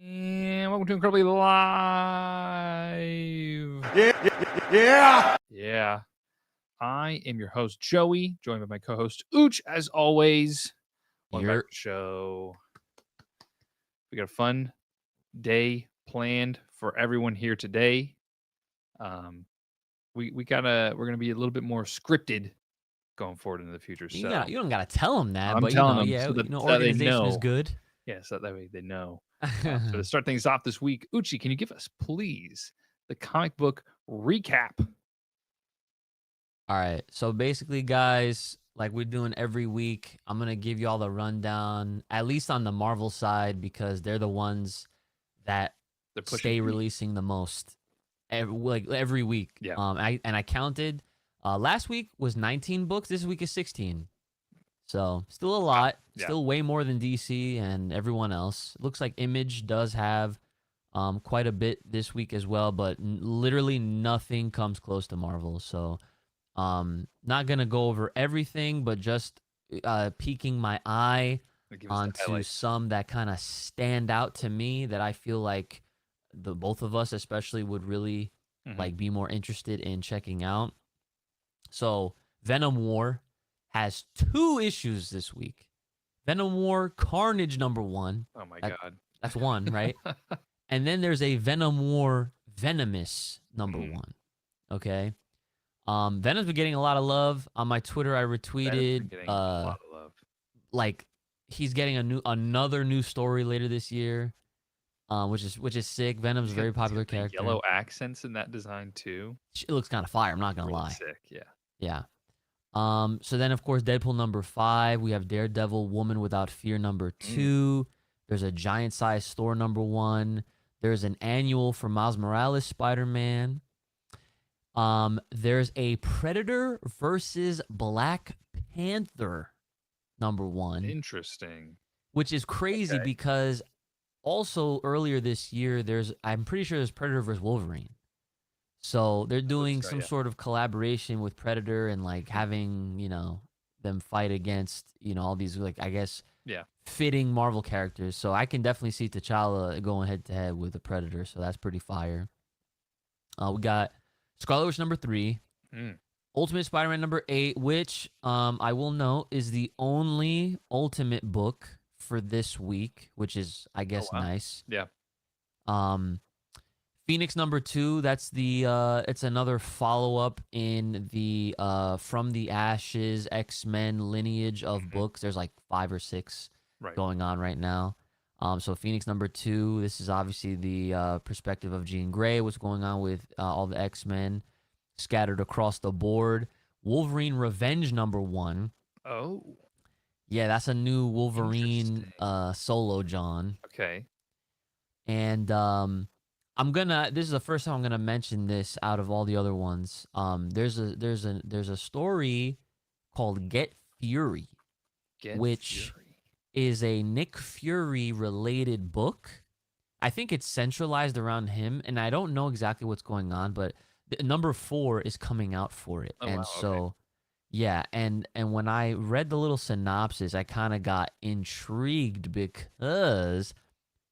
And welcome to Incredibly Live. Yeah. I am your host, Joey, joined by my co-host, Uch, as always. Welcome back to the show. We got a fun day planned for everyone here today. We're gonna be a little bit more scripted going forward into the future. So you don't gotta tell them that, I'm but telling them, yeah, so that organization they is know. good. Yeah, so that way they know. So to start things off this week, Uchi, can you give us, please, the comic book recap? All right, so basically, guys, like we're doing every week, I'm gonna give you all the rundown, at least on the Marvel side, because they're the ones that stay releasing the most, every week. Yeah. I counted. Last week was 19 books. This week is 16. So still a lot. Yeah. Still way more than DC and everyone else. It looks like Image does have quite a bit this week as well, but literally nothing comes close to Marvel. So not gonna go over everything, but just peeking my eye onto some that kind of stand out to me that I feel like the both of us especially would really like be more interested in checking out. So Venom War has 2 issues this week. Venom War Carnage #1. Oh my god. That's 1, right? And then there's a Venom War Venomous #1. Okay. Venom's been getting a lot of love. On my Twitter, I retweeted a lot of love. Like he's getting another new story later this year. Which is sick. Venom's a very popular character. Yellow accents in that design too. It looks kind of fire, I'm not gonna lie. Sick, yeah. Yeah. So then, of course, Deadpool #5. We have Daredevil Woman Without Fear #2. There's a giant size store #1. There's an annual for Miles Morales Spider-Man. There's a Predator versus Black Panther #1. Interesting. Which is crazy because also earlier this year, I'm pretty sure there's Predator versus Wolverine. So they're doing some sort of collaboration with Predator and like having, them fight against, all these like, I guess, fitting Marvel characters. So I can definitely see T'Challa going head to head with the Predator. So that's pretty fire. We got Scarlet Witch #3, Ultimate Spider-Man #8, which I will note is the only Ultimate book for this week, which is, I guess, nice. Yeah. Phoenix #2, that's it's another follow-up in the From the Ashes X-Men lineage of books. There's like 5 or 6 going on right now. So Phoenix #2, this is obviously the perspective of Jean Grey, what's going on with all the X-Men scattered across the board. Wolverine Revenge #1. Oh. Yeah, that's a new Wolverine solo John. Okay. And this is the first time I'm gonna mention this out of all the other ones. There's a story called Get Fury, which is a Nick Fury related book. I think it's centralized around him, and I don't know exactly what's going on, but #4 is coming out for it. Yeah, and when I read the little synopsis, I kind of got intrigued because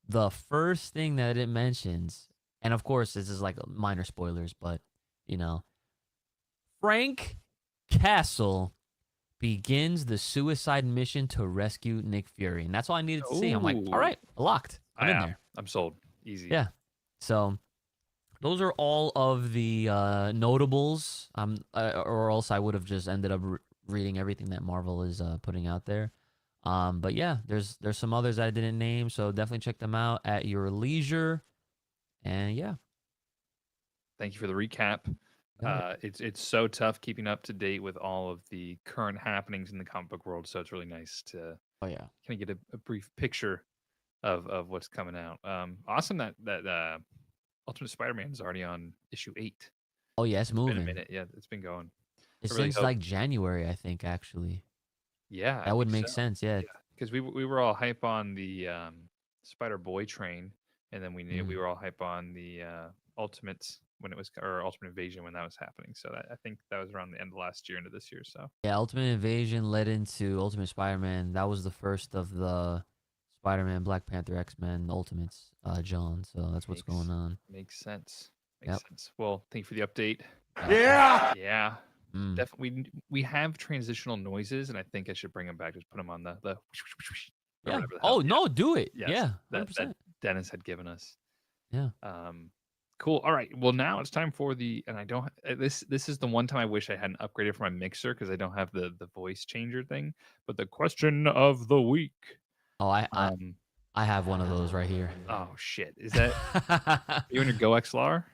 the first thing that it mentions, and of course this is like minor spoilers, but Frank Castle begins the suicide mission to rescue Nick Fury, and that's all I needed to see. I'm like, all right, locked. I'm in there. I'm sold. Easy. Yeah. So those are all of the notables. Or else I would have just ended up reading everything that Marvel is putting out there. But yeah, there's some others I didn't name, so definitely check them out at your leisure. And yeah. Thank you for the recap. It's so tough keeping up to date with all of the current happenings in the comic book world. So it's really nice to kind of get a brief picture of what's coming out. Awesome that Ultimate Spider-Man is already on issue 8. Oh yeah, it's moving. Been a minute. Yeah, it's been going. Since like January, I think, actually. Yeah, that would make sense. Yeah, because we were all hype on the Spider Boy train, and then we knew we were all hype on the Ultimates when it was, or Ultimate Invasion when that was happening. So I think that was around the end of last year into this year. So yeah, Ultimate Invasion led into Ultimate Spider-Man. That was the first of the Spider-Man, Black Panther, X-Men, Ultimates, John. So that's what's going Makes on. makes sense. Makes Yep. sense. Well, thank you for the update. Gotcha. Yeah. Mm. Definitely we have transitional noises, and I think I should bring them back. Just put them on the or Yeah. whatever the hell. Oh no, do it. Yes, Yeah, that 100%. Dennis had given us. Yeah. Cool. All right. Well, now it's time for the and I don't this is the one time I wish I hadn't upgraded for my mixer because I don't have the voice changer thing. But the question of the week. Oh, Um. I have one of those right here. Oh shit. Is that you and your Go XLR?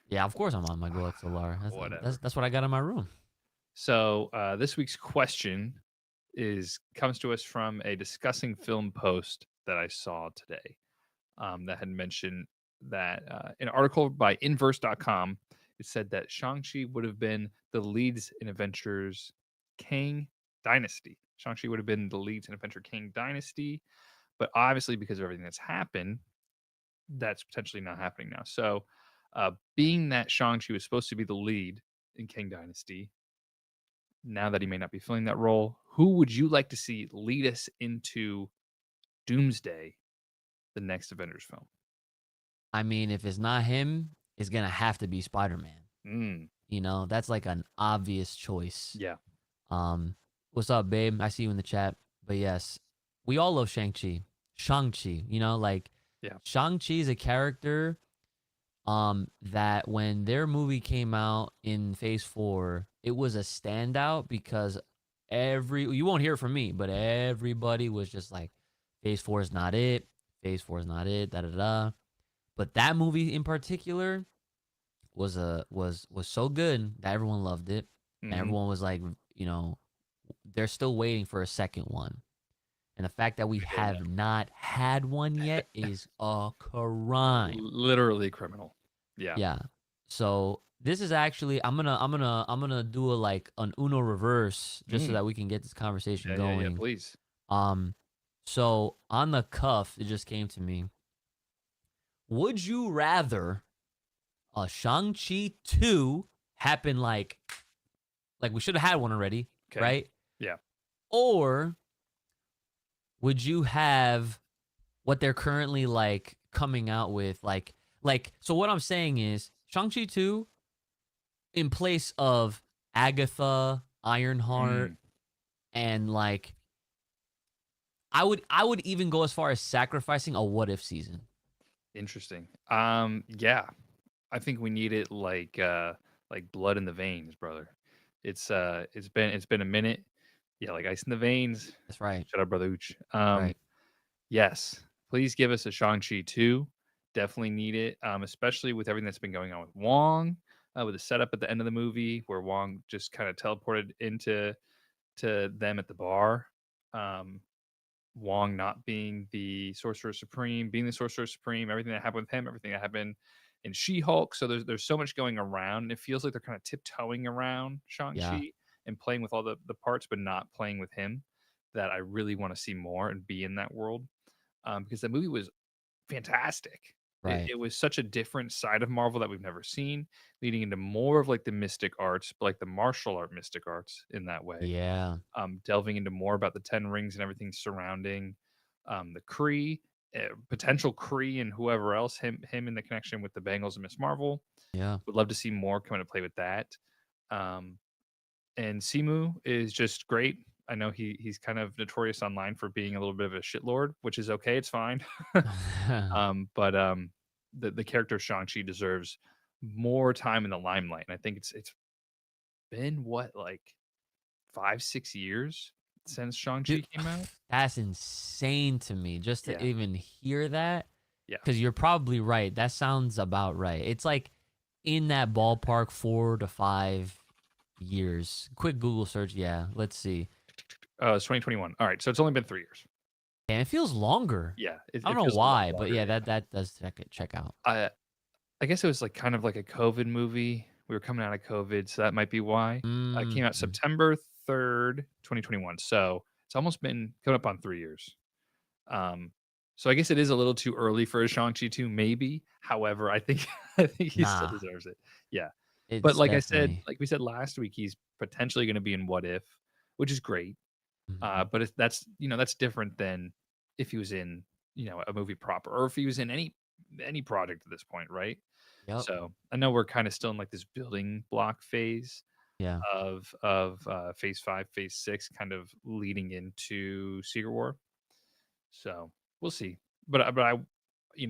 Yeah, of course I'm on my Go XLR. Whatever. That's what I got in my room. So this week's question comes to us from a discussing film post that I saw today. That had mentioned that an article by inverse.com, it said that Shang-Chi would have been the leads in Avengers Kang Dynasty. Shang-Chi would have been the leads in Adventure Kang Dynasty, but obviously because of everything that's happened, that's potentially not happening now. So, being that Shang-Chi was supposed to be the lead in Kang Dynasty, now that he may not be filling that role, who would you like to see lead us into Doomsday, the next Avengers film? I mean, if it's not him, it's gonna have to be Spider-Man. Mm, You know, that's like an obvious choice. yeah. What's up, babe? I see you in the chat. But yes, we all love Shang-Chi. Shang-Chi, you know, like Yeah. Shang-Chi is a character that when their movie came out in phase 4, it was a standout because you won't hear it from me, but everybody was just like phase 4 is not it. Phase 4 is not it. Da da da. But that movie in particular was so good that everyone loved it. And Mhm. everyone was like, you know, they're still waiting for a second one. And the fact that we I know. have not had one yet is a crime. Literally criminal. Yeah. Yeah. So this is actually I'm gonna do a like an Uno reverse just so Mm. that we can get this conversation Yeah, going. please. Um so on the cuff, it just came to me. Would you rather a Shang-Chi 2 happen like we should have had one already, Okay. right? Yeah. Or would you have what they're currently like coming out with like so what I'm saying is Shang-Chi 2 in place of Agatha, Ironheart, Mm. and like I would even go as far as sacrificing a what if season. Interesting. Yeah. I think we need it like blood in the veins, brother. It's been a minute. Yeah, like ice in the veins. That's right. Shut up, brother Uch. That's right. Yes. Please give us a Shang-Chi 2. Definitely need it. Especially with everything that's been going on with Wong, with the setup at the end of the movie where Wong just kind of teleported into to them at the bar. Um, Wong not being the Sorcerer Supreme, being the Sorcerer Supreme, everything that happened with him, everything that happened in She-Hulk. So there's so much going around. And it feels like they're kind of tiptoeing around Yeah. Shang-Chi and playing with all the parts, but not playing with him. That I really want to see more and be in that world. Because the movie was fantastic. It, Right. it was such a different side of Marvel that we've never seen, leading into more of like the mystic arts, but like the martial art mystic arts in that way, Yeah. delving into more about the 10 rings and everything surrounding the Kree, potential Kree and whoever else, him in the connection with the Bengals and Miss Marvel. Yeah. Would love to see more come into play with that. Um, and Simu is just great. I know he's kind of notorious online for being a little bit of a shitlord, which is okay. It's fine. But the character of Shang-Chi deserves more time in the limelight. And I think it's been what, like 5, 6 years since Dude, Shang-Chi came out? that's insane to me just to Yeah. even hear that. Yeah. Because you're probably right. That sounds about right. It's like in that ballpark, 4 to 5 years. Quick Google search. Yeah, let's see. Oh, it's 2021. All right. So it's only been 3 years. And it feels longer. Yeah. It, I don't it know feels a lot why, but longer. yeah, Yeah. that does check out. I guess it was like kind of like a COVID movie. We were coming out of COVID, so that might be why. It came out Mm, September 3rd, 2021. So it's almost been coming up on 3 years. Um, so I guess it is a little too early for a Shang-Chi 2, maybe. However, I think I think he still nah, deserves it. Yeah. But it's like I said, definitely. like we said last week, he's potentially going to be in What If, which is great. Mhm. But that's different than if he was in a movie proper, or if he was in any project at this point, right? Yep. So I know we're kind of still in like this building block phase Yeah. of phase 5, phase 6, kind of leading into Secret War. So we'll see. But I,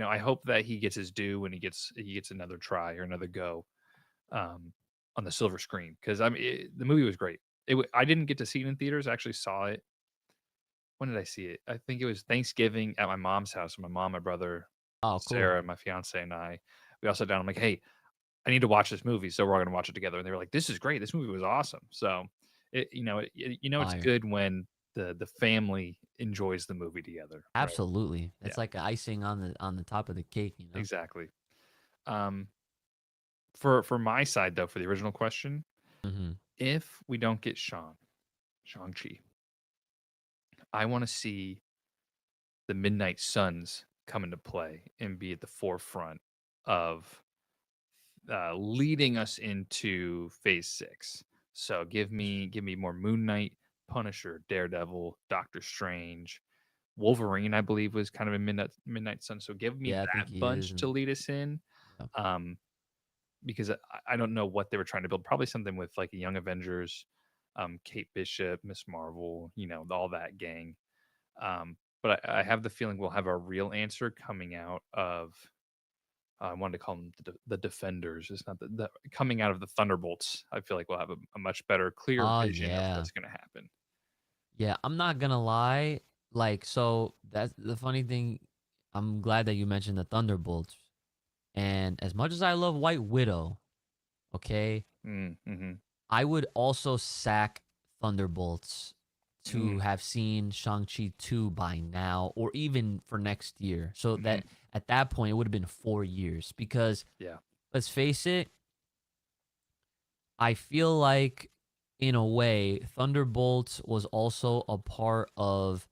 I hope that he gets his due when he gets another try or another go um, on the silver screen, because I mean the movie was great. I didn't get to see it in theaters. I actually saw it. When did I see it? I think it was Thanksgiving at my mom's house. My mom, my brother, Oh, cool. Sarah, my fiance, and I. We all sat down. I'm like, hey, I need to watch this movie, so we're all gonna watch it together. And they were like, "This is great. This movie was awesome." So, it's Fire. good when the family enjoys the movie together, right? Absolutely. Yeah, That's like icing on the top of the cake, you know? exactly. Um, for my side though, for the original question, Mhm. if we don't get Shang-Chi, I want to see the Midnight Suns come into play and be at the forefront of leading us into phase 6. So give me more Moon Knight, Punisher, Daredevil, Doctor Strange, Wolverine. I believe was kind of a Midnight Sun. So give me Yeah, I think that he is, bunch to and lead us in, yeah. um, because I don't know what they were trying to build. Probably something with like a Young Avengers, Kate Bishop, Miss Marvel, all that gang. But I have the feeling we'll have a real answer coming out of I wanted to call them the defenders. It's not the coming out of the Thunderbolts. I feel like we'll have a much better, clear Oh, vision of yeah. what's going to happen. Yeah, I'm not gonna lie, like, so that's the funny thing. I'm glad that you mentioned the Thunderbolts, and as much as I love White Widow, okay, Mm-hmm. I would also sack Thunderbolts to Mm, have seen Shang-Chi 2 by now, or even for next year. So hmm. that at that point, it would have been 4 years. Because Yeah, let's face it, I feel like, in a way, Thunderbolts was also a part of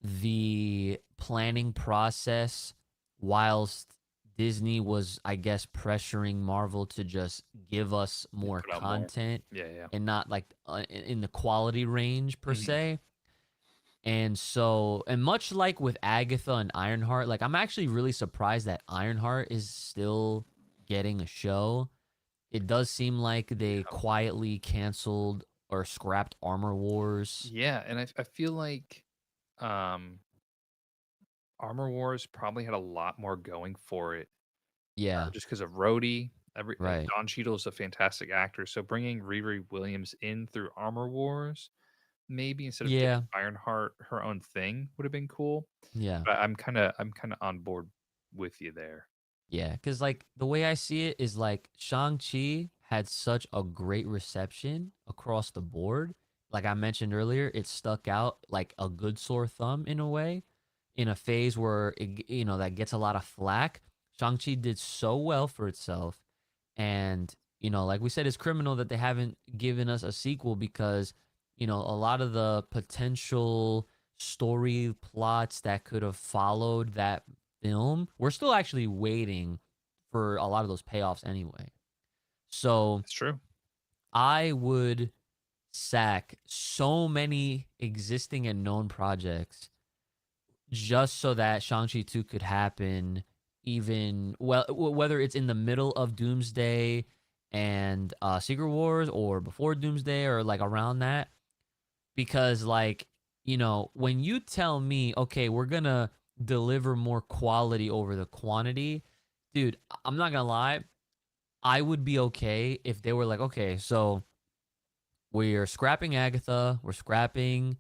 the planning process whilst Disney was, I guess, pressuring Marvel to just give us yeah, more put out more. content Yeah, yeah. and not like in the quality range per Hmm. se. And so, and much like with Agatha and Ironheart, like I'm actually really surprised that Ironheart is still getting a show. It does seem like they Yeah, quietly canceled or scrapped Armor Wars. yeah. And I feel like um, Armor Wars probably had a lot more going for it, Yeah, just because of Rhodey. right. Don Cheadle is a fantastic actor, so bringing Riri Williams in through Armor Wars, maybe instead of giving Yeah, Ironheart her own thing, would have been cool. yeah. But I'm kinda on board with you there. Yeah, because like the way I see it is like Shang-Chi had such a great reception across the board. Like I mentioned earlier, it stuck out like a good sore thumb in a way, in a phase where that gets a lot of flack. Shang-Chi did so well for itself. And, like we said, it's criminal that they haven't given us a sequel because, a lot of the potential story plots that could have followed that film, we're still actually waiting for a lot of those payoffs anyway. So It's true. I would sack so many existing and known projects just so that Shang-Chi 2 could happen, even whether it's in the middle of Doomsday and Secret Wars, or before Doomsday, or like around that. Because like, when you tell me, okay, we're gonna deliver more quality over the quantity, dude, I'm not gonna lie, I would be okay if they were like, okay, so we're scrapping Agatha, we're scrapping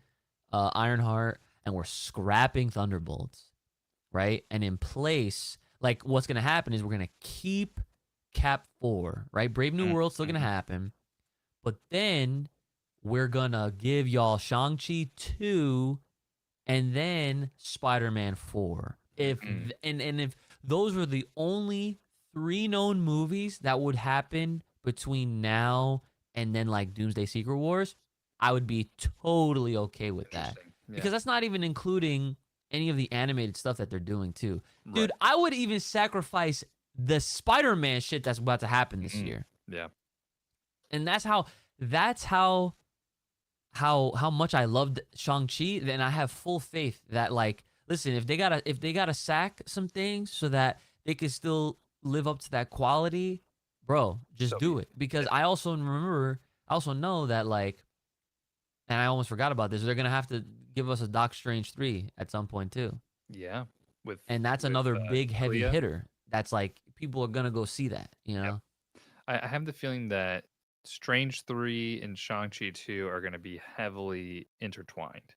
Ironheart, and we're scrapping Thunderbolts, right? And in place, like what's gonna happen is we're gonna keep Cap 4, right? Brave New Mm, World's still gonna mhm, happen, but then we're gonna give y'all Shang-Chi 2 and then Spider-Man 4. If mhm. and if those were the only three known movies that would happen between now and then like Doomsday Secret Wars, I would be totally okay with that. Interesting. Yeah. Because that's not even including any of the animated stuff that they're doing too. Dude, Right. I would even sacrifice the Spider-Man shit that's about to happen this Mhm. year. Yeah. And that's how much I loved Shang-Chi, then I have full faith that like listen, if they gotta sack some things so that they can still live up to that quality, bro, just So be do it. it. Because Yeah. I also know that like, and I almost forgot about this. They're gonna have to give us a Doc Strange 3 at some point too, Yeah. With and that's with another big heavy Clea. hitter. That's like people are gonna go see that. You Yep. know? I have the feeling that Strange 3 and Shang-Chi 2 are going to be heavily intertwined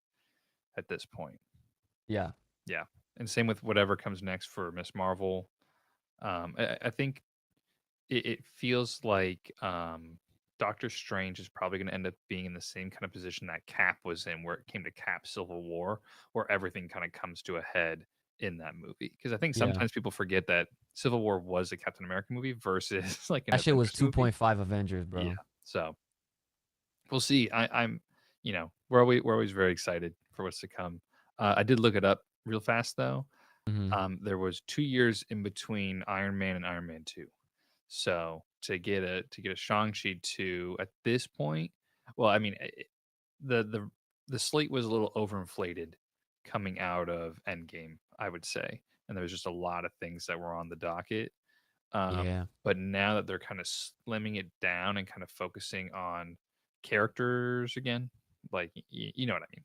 at this point. Yeah. Yeah. And same with whatever comes next for Miss Marvel. I think it feels like Doctor Strange is probably going to end up being in the same kind of position that Cap was in, where it came to Cap Civil War, where everything kind of comes to a head in that movie. Because I think Yeah. sometimes people forget that Civil War was a Captain America movie versus like an That shit was Avengers movie. 2.5 Avengers, Yeah. bro. So we'll see. I'm, we're always very excited for what's to come. I did look it up real fast though. Hmm. There was 2 years in between Iron Man and Iron Man 2. So to get a Shang-Chi 2 at this point, well, I mean, the the the slate was a little overinflated coming out of Endgame, I would say, and there was just a lot of things that were on the docket. Yeah. But now that they're kind of slimming it down and kind of focusing on characters again, like you know what I mean.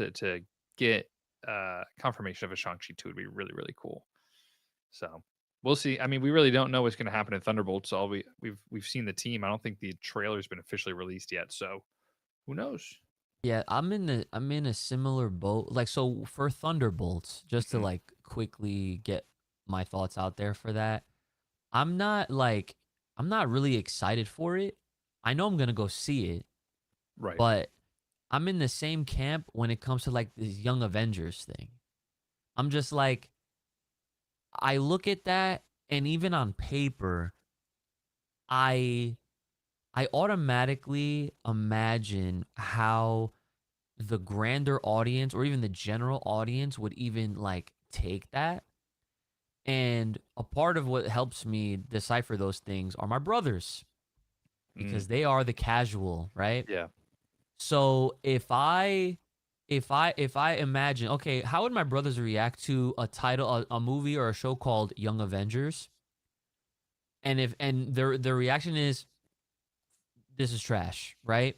Yeah. To get confirmation of a Shang-Chi 2 would be really, really cool. So we'll see. I mean, we really don't know what's going to happen in Thunderbolts. All we've seen the team. I don't think the trailer's been officially released yet. So who knows? Yeah, I'm in a similar boat. Like so for Thunderbolts, just to Mhm. like quickly get my thoughts out there for that. I'm not like I'm not really excited for it. I know I'm going to go see it, Right. but I'm in the same camp when it comes to like this Young Avengers thing. I'm just like I look at that and even on paper, I I automatically imagine how the grander audience or even the general audience would even like take that. And a part of what helps me decipher those things are my brothers Mm, because they are the casual, right? yeah. So if I imagine, okay, how would my brothers react to a title a movie or a show called Young Avengers? And if and their reaction is this is trash, right?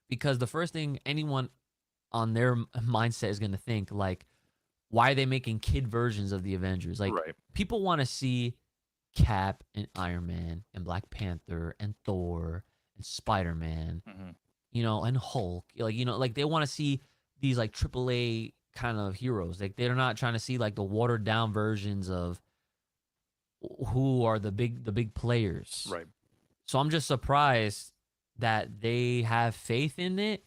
Because the first thing anyone on their mindset is going to think like why are they making kid versions of the Avengers? Like Right. people want to see Cap and Iron Man and Black Panther and Thor and Spider-Man, Hmm. and Hulk. Like, like they want to see these like AAA kind of heroes. Like they're not trying to see like the watered down versions of who are the big players. Right. So I'm just surprised that they have faith in it.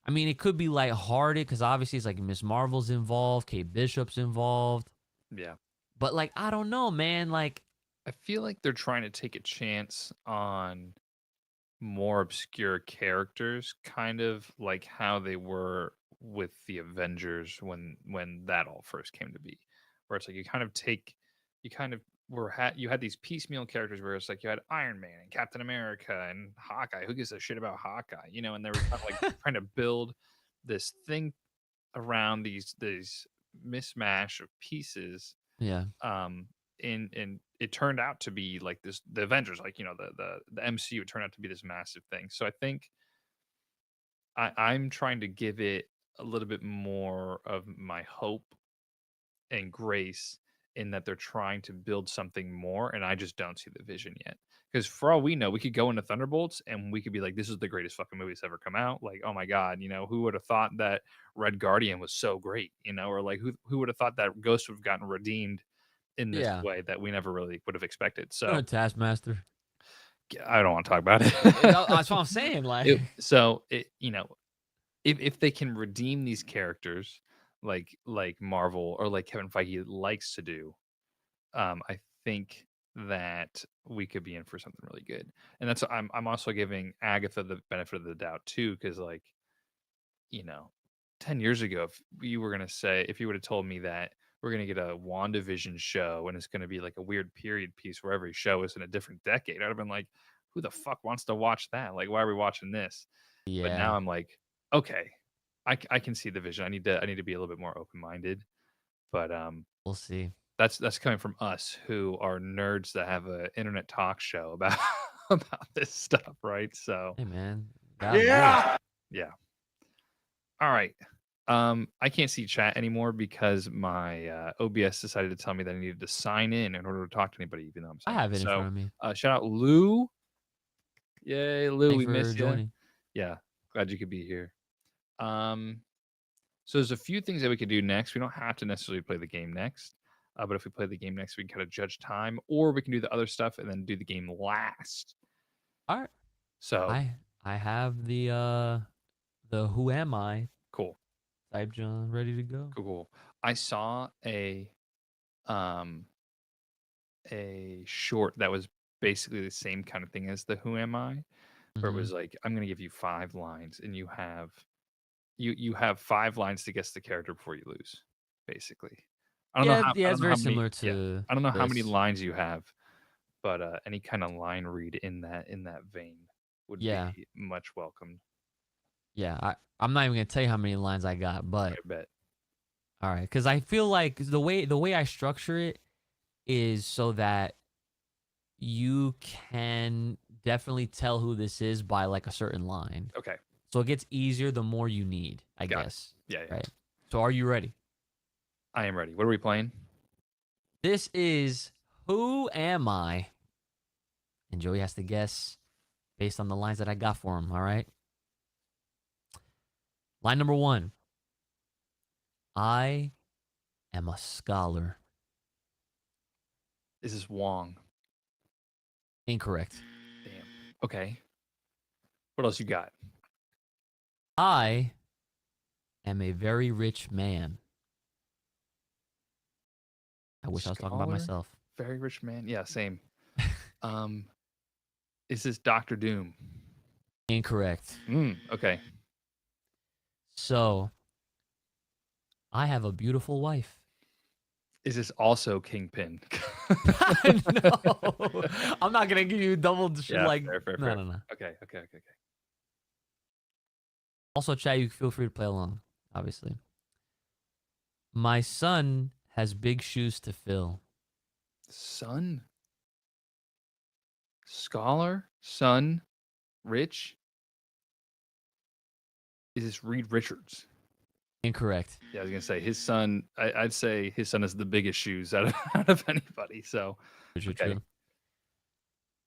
I mean, it could be lighthearted because obviously it's like Miss Marvel's involved, Kate Bishop's involved. Yeah. But like, I don't know, man. Like, I feel like they're trying to take a chance on more obscure characters, kind of like how they were with the Avengers when that all first came to be, where it's like you kind of you had these piecemeal characters where it's like you had Iron Man and Captain America and Hawkeye. Who gives a shit about Hawkeye? And they were kind of like trying to build this thing around these mismatch of pieces. yeah, um and it turned out to be like this, the Avengers, like the MCU turned out to be this massive thing. So I think I'm trying to give it a little bit more of my hope and grace in that they're trying to build something more, and I just don't see the vision yet. Because for all we know, we could go into Thunderbolts and we could be like, this is the greatest fucking movie that's ever come out. Like, oh my god, who would have thought that Red Guardian was so great? Or like who would have thought that Ghost would have gotten redeemed in this yeah. way that we never really would have expected. So Taskmaster. I don't want to talk about it. That's what I'm saying. Like, So if they can redeem these characters like Marvel or like Kevin Feige likes to do, I think that we could be in for something really good. And that's I'm also giving Agatha the benefit of the doubt too, because like you know, 10 years ago, if you would have told me that we're going to get a WandaVision show and it's going to be like a weird period piece where every show is in a different decade, I'd have been like, who the fuck wants to watch that? Like, why are we watching this? But yeah, now I'm like, okay, I can see the vision. I need to be a little bit more open minded, but We'll see. that's coming from us who are nerds that have a internet talk show about about this stuff, right? So Hey, man. Gotta do it. yeah. All right. I can't see chat anymore because my OBS decided to tell me that I needed to sign in order to talk to anybody, even though I'm I signed have in. it in So front of me. shout out Lou. Yay, Lou, Thanks we for miss you. joining. Yeah, glad you could be here. So there's a few things that we could do next. We don't have to necessarily play the game next, but if we play the game next, we can kind of judge time, or we can do the other stuff and then do the game last. All right. So I have the Who Am I cool, type John ready to go. cool. I saw um a short that was basically the same kind of thing as the Who Am I, where it Mm-hmm. was like, I'm gonna give you 5 lines, and you have 5 lines to guess the character before you lose, basically. Yeah, I yeah, it's don't know how very many similar yeah. to I don't know how many this. lines you have, but any kind of line read in that vein would Yeah, be much welcomed. yeah. I'm not even gonna tell you how many lines I got, I but bet. all right, because I feel like the way I structure it is so that you can definitely tell who this is by like a certain line. Okay, So it gets easier the more you need, I got it. guess. Yeah, yeah. Right. So are you ready? I am ready. What are we playing? This is Who Am I? And Joey has to guess based on the lines that I got for him. All right. Line number 1. I am a scholar. Is this Wong? Incorrect. Damn. Okay. What else you got? I am a very rich man. I wish I was talking about Scholar? myself. Very rich man? Yeah, same. Um, is this Doctor Doom? Incorrect. Okay. So I have a beautiful wife. Is this also Kingpin? No, I'm not gonna give you double Yeah, like. fair. No, no, no. Okay. Also, chat, you feel free to play along. Obviously, my son has big shoes to fill. Son, scholar, son, rich. Is this Reed Richards? Incorrect. Yeah, I was gonna say his son. I'd say his son has the biggest shoes out of anybody. So, True, okay, true.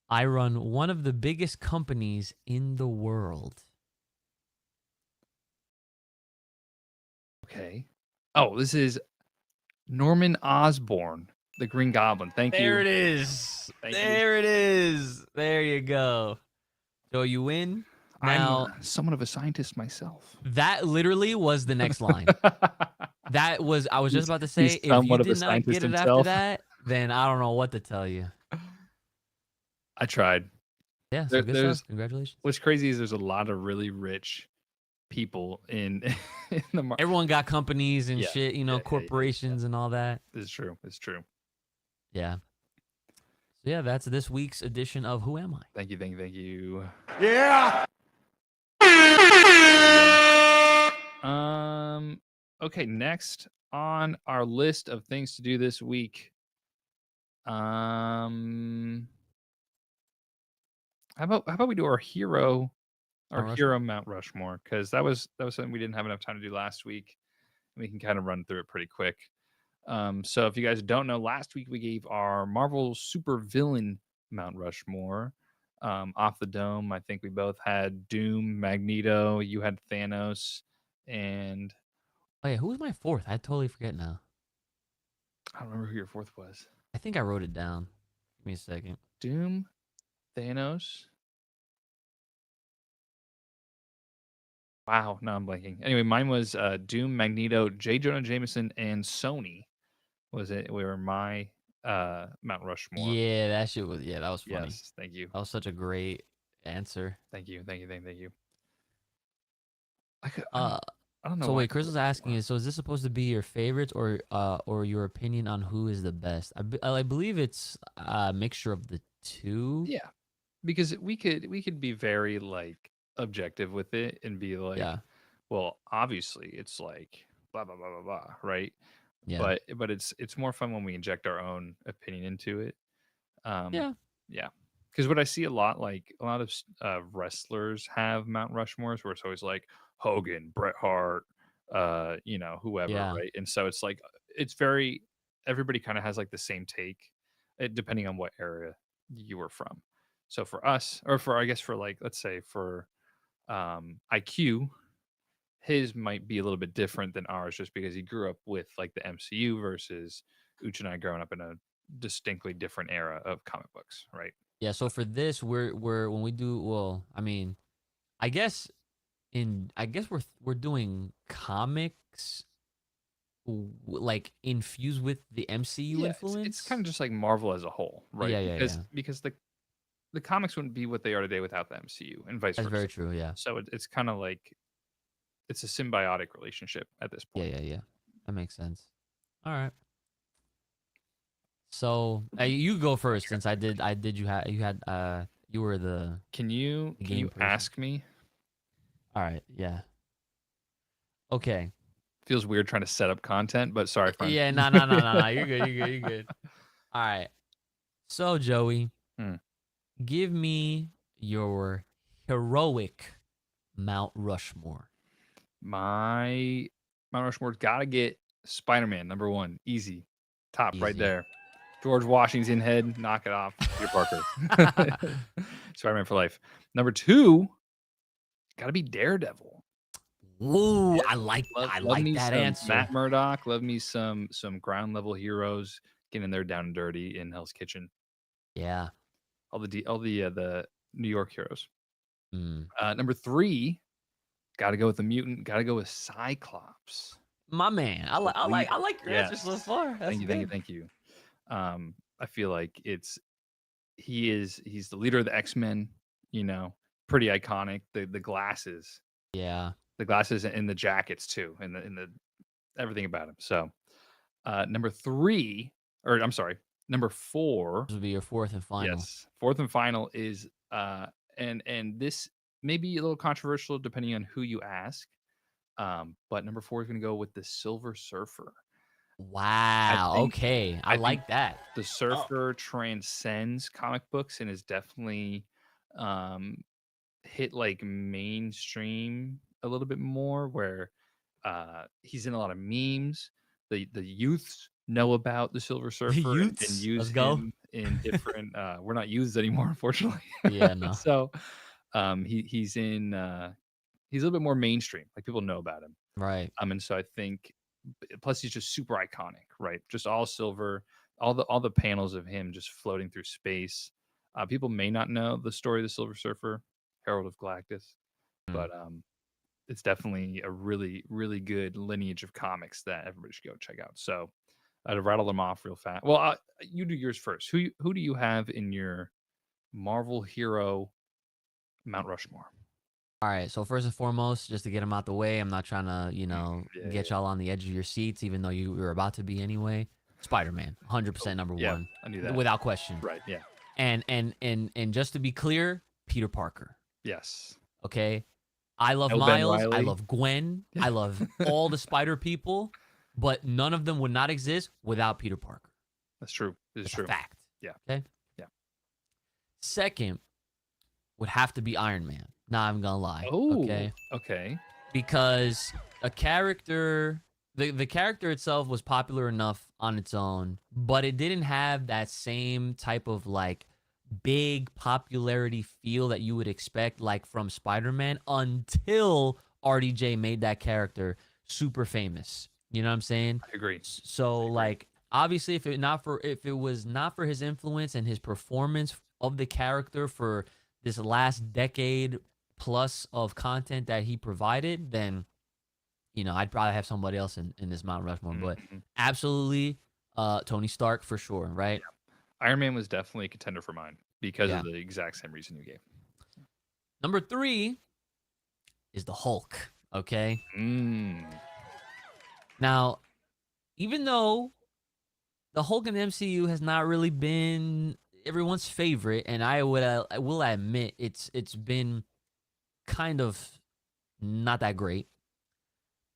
I run one of the biggest companies in the world. okay. Oh, this is Norman Osborn, the Green Goblin. Thank you. There it is. Thank you. There it is. There you go. So you win. Now, I'm somewhat of a scientist myself. that literally was the next line. That was, I was just about to say, He's if you somewhat of a did not scientist get it after himself. that, then I don't know what to tell you. I tried. Yeah, so good There's stuff. Congratulations. what's crazy is there's a lot of really rich people in in the market. Everyone got companies and Yeah, shit, you know, corporations and all that. It's true. It's true. Yeah. So yeah, that's this week's edition of Who Am I? Thank you. Yeah. Okay, next on our list of things to do this week. How about we do our hero Mount Rushmore, because that was something we didn't have enough time to do last week. We can kind of run through it pretty quick. So if you guys don't know, last week we gave our Marvel super villain Mount Rushmore. Off the dome, I think we both had Doom, Magneto, you had Thanos, and Oh yeah, who was my fourth? I totally forget now. I don't remember who your fourth was. I think I wrote it down. Give me a second. Doom, Thanos. Wow, no, I'm blanking. Anyway, mine was Doom, Magneto, J. Jonah Jameson, and Sony. Was it? We were my Mount Rushmore. Yeah, that shit was. Yeah, that was funny. Yes, thank you. That was such a great answer. Thank you. Uh, I don't know. so Why wait, Chris was asking you. So is this supposed to be your favorites or your opinion on who is the best? I believe it's a mixture of the two. Yeah, because we could be very like objective with it and be like, Yeah. well, obviously it's like blah blah blah blah blah, right? Yeah. But it's more fun when we inject our own opinion into it. Um, Yeah. yeah, because what I see a lot, like a lot of wrestlers have Mount Rushmores, where it's always like Hogan, Bret Hart, whoever, Yeah. right? And so it's like it's very everybody kind of has like the same take, depending on what area you were from. So for us, or for I guess for like let's say for IQ, his might be a little bit different than ours just because he grew up with like the MCU versus Uchi and I growing up in a distinctly different era of comic books, right? Yeah. So for this, we're when we do, well, I mean, I guess I guess we're doing comics like infused with the MCU Yeah, it's kind influence. of just like Marvel as a whole, right? Yeah, yeah, Because yeah. the comics wouldn't be what they are today without the MCU and vice That's versa. very true. Yeah. So it's kind of like it's a symbiotic relationship at this Yeah, point. yeah, yeah. That makes sense. All right. So you go first since I did you were the Can you game person. ask me? All right. Yeah. Okay. Feels weird trying to set up content, but sorry, friend. Yeah. No. No. No. No. No. You're good. You're good. You're good. All right. So Joey, Hmm. give me your heroic Mount Rushmore. My Mount Rushmore's got to get Spider-Man number one, easy, top right Easy. there. George Washington head, knock it off. Peter Parker, Spider-Man for life. Number two, got to be Daredevil. Ooh, Daredevil. I Love like me that some answer. Matt Murdock. Love me some ground level heroes getting there down and dirty in Hell's Kitchen. Yeah. All the New York heroes. Mm. Number three, got to go with the mutant. Got to go with Cyclops. My man. The I leader. like your answer so Yes. far. That's Thank you, thank you, good. thank you. I feel like he's the leader of the X-Men, pretty iconic. The glasses, Yeah. the glasses and the jackets too, and the everything about him. So number three, or I'm sorry, number four. This will be your fourth and final. Yes, fourth and final is and this may be a little controversial depending on who you ask. But number four is going to go with the Silver Surfer. I Wow. think Okay. I I think like that. the Oh. Surfer transcends comic books and is definitely um, hit like mainstream a little bit more, where he's in a lot of memes. The youths know about the Silver The Surfer and Utes. use Let's go. him in different. We're not youths anymore, unfortunately. Yeah, no. So he's a little bit more mainstream. Like people know about him. Right. And so I think plus he's just super iconic, right? Just all silver, all the panels of him just floating through space. People may not know the story of the Silver Surfer, Herald of Galactus, Mm. but it's definitely a really, really good lineage of comics that everybody should go check out. So I'd rattle them off real fast. Well, you do yours first. Who do you have in your Marvel hero Mount Rushmore? All right. So first and foremost, just to get them out the way, I'm not trying to, Yeah, get y'all on the edge of your seats, even though you were about to be anyway. Spider-Man, oh, 100% number yeah, one, I knew that. without question. Right? Yeah. And just to be clear, Peter Parker. Yes. Okay. I love No Ben Miles. I Riley. love Gwen. I love all the Spider people, but none of them would not exist without Peter Parker. That's true. This is It's a true. fact. Yeah. Okay. Yeah. Second would have to be Iron Man. Not even gonna lie. Oh, Okay. okay. Because a character, the character itself was popular enough on its own, but it didn't have that same type of like big popularity feel that you would expect like from Spider-Man until RDJ made that character super famous. You know what I'm saying? I agree. So I agree. like obviously if it was not for his influence and his performance of the character for this last decade plus of content that he provided, then I'd probably have somebody else in this Mount Rushmore. But Mhm. absolutely, Tony Stark for sure, right? Iron Man was definitely a contender for mine because Yeah. of the exact same reason you gave. Number 3 is the Hulk. Okay. Mm. Now, even though the Hulk in the MCU has not really been everyone's favorite, and I will admit it's been kind of not that great.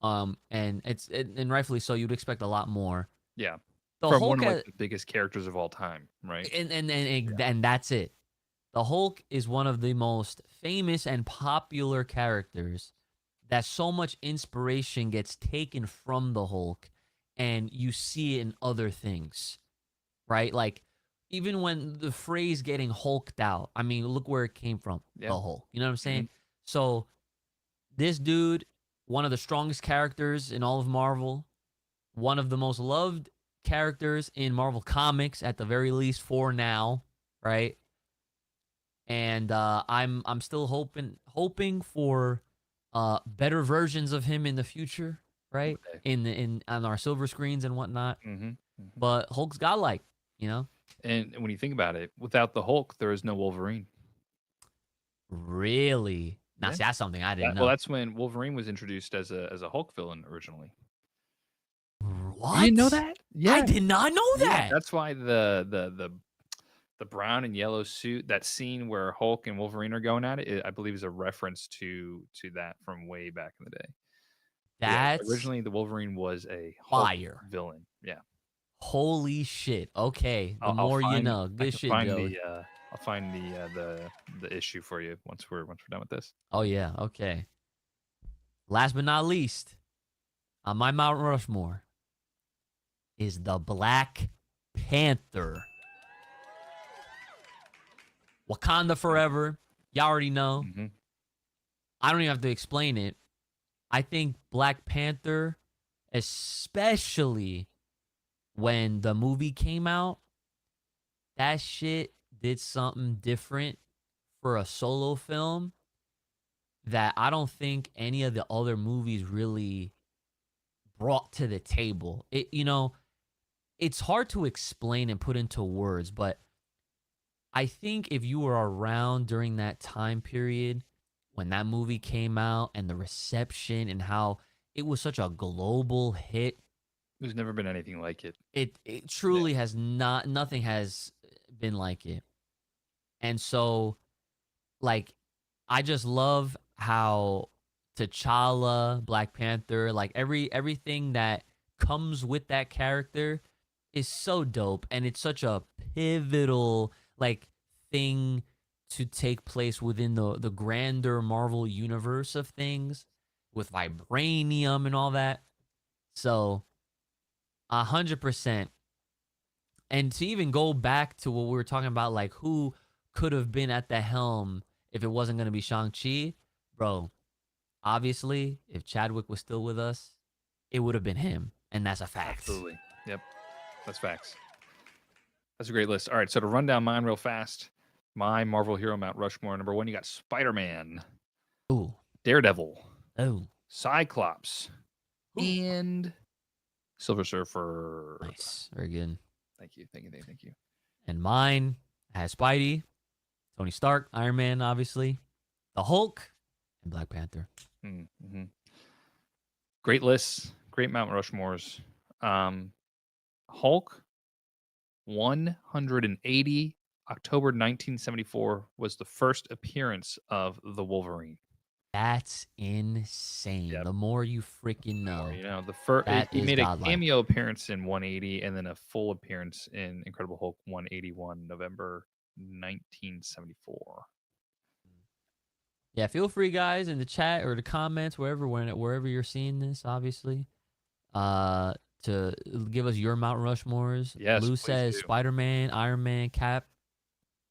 And rightfully so. You'd expect a lot more. Yeah. The From one Hulk, of like the biggest characters of all time, right? and that's it. The Hulk is one of the most famous and popular characters that so much inspiration gets taken from the Hulk and you see it in other things, right? Like even when the phrase getting hulked out, I mean, look where it came from, Yeah. the Hulk. You know what I'm Hmm. saying? So this dude, one of the strongest characters in all of Marvel, one of the most loved characters in Marvel Comics at the very least for now, right? And I'm still hoping for better versions of him in the future, right? Okay. In on our silver screens and whatnot. Hmm. Hmm. But Hulk's godlike, you know. And when you think about it, without the Hulk, there is no Wolverine. Really? Now, Yeah. see, that's something I didn't Well, know. that's when Wolverine was introduced as a Hulk villain originally. You didn't know What? that? I Yeah. did not know Yeah. that. That's why the brown and yellow suit, that scene where Hulk and Wolverine are going at it, I believe is a reference to that from way back in the day. But yeah, That's originally the Wolverine was a Hulk fire. villain. Yeah. Holy shit. Okay, the I'll more you find know. I Good can shit, find Joey. I'll find the issue for you once we're done with this. Oh yeah, okay. Last but not least, on my Mount Rushmore is the Black Panther. Wakanda forever. Y'all already know. Mm-hmm. I don't even have to explain it. I think Black Panther, especially when the movie came out, that shit did something different for a solo film that I don't think any of the other movies really brought to the table. It's hard to explain and put into words, but I think if you were around during that time period when that movie came out and the reception and how it was such a global hit, There's never been anything like it. it Yeah. truly has not nothing has been like it. And so like I just love how T'Challa, Black Panther, like everything that comes with that character is so dope and it's such a pivotal like thing to take place within the grander Marvel universe of things with vibranium and all that. So 100%. And to even go back to what we were talking about, like who could have been at the helm if it wasn't going to be Shang-Chi, bro, obviously, if Chadwick was still with us, it would have been him. And that's a fact. Absolutely. Yep. That's facts. That's a great list. All right, so to run down mine real fast, my Marvel hero Mount Rushmore. Number one, you got Spider-Man, Ooh. Daredevil, Oh. Cyclops, Ooh. and Silver Surfer. Nice. Very good. Thank you. Thank you. Thank you. Thank you. And mine has Spidey, Tony Stark, Iron Man, obviously, the Hulk, and Black Panther. Mm-hmm. Great lists. Great Mount Rushmores. Hulk, 180. October 1974 was the first appearance of the Wolverine. That's insane. Yep. The more you freaking More, know, the first that he is made a godlike. cameo appearance in 180 and then a full appearance in Incredible Hulk 181 November 1974. Yeah, feel free, guys, in the chat or the comments, wherever you're seeing this, obviously, uh, to give us your Mount Rushmores. Yes, Lou please says do. Spider Man, Iron Man, Cap,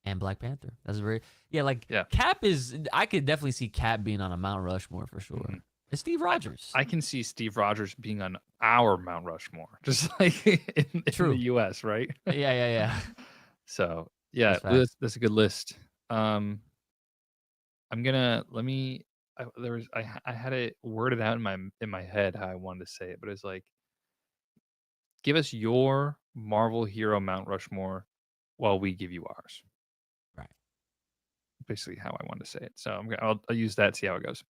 and Black Panther. That's very like Yeah. Cap is. I could definitely see Cap being on a Mount Rushmore for sure. Mhm. It's Steve Rogers. I can see Steve Rogers being on our Mount Rushmore, just like in the True. US, right? Yeah. So yeah, That's facts. that's a good list. I'm gonna let me. I had it worded out in my head how I wanted to say it, but it's like, give us your Marvel hero Mount Rushmore, while we give you ours. Right. Basically, how I wanted to say it. So I'll use that. See how it goes.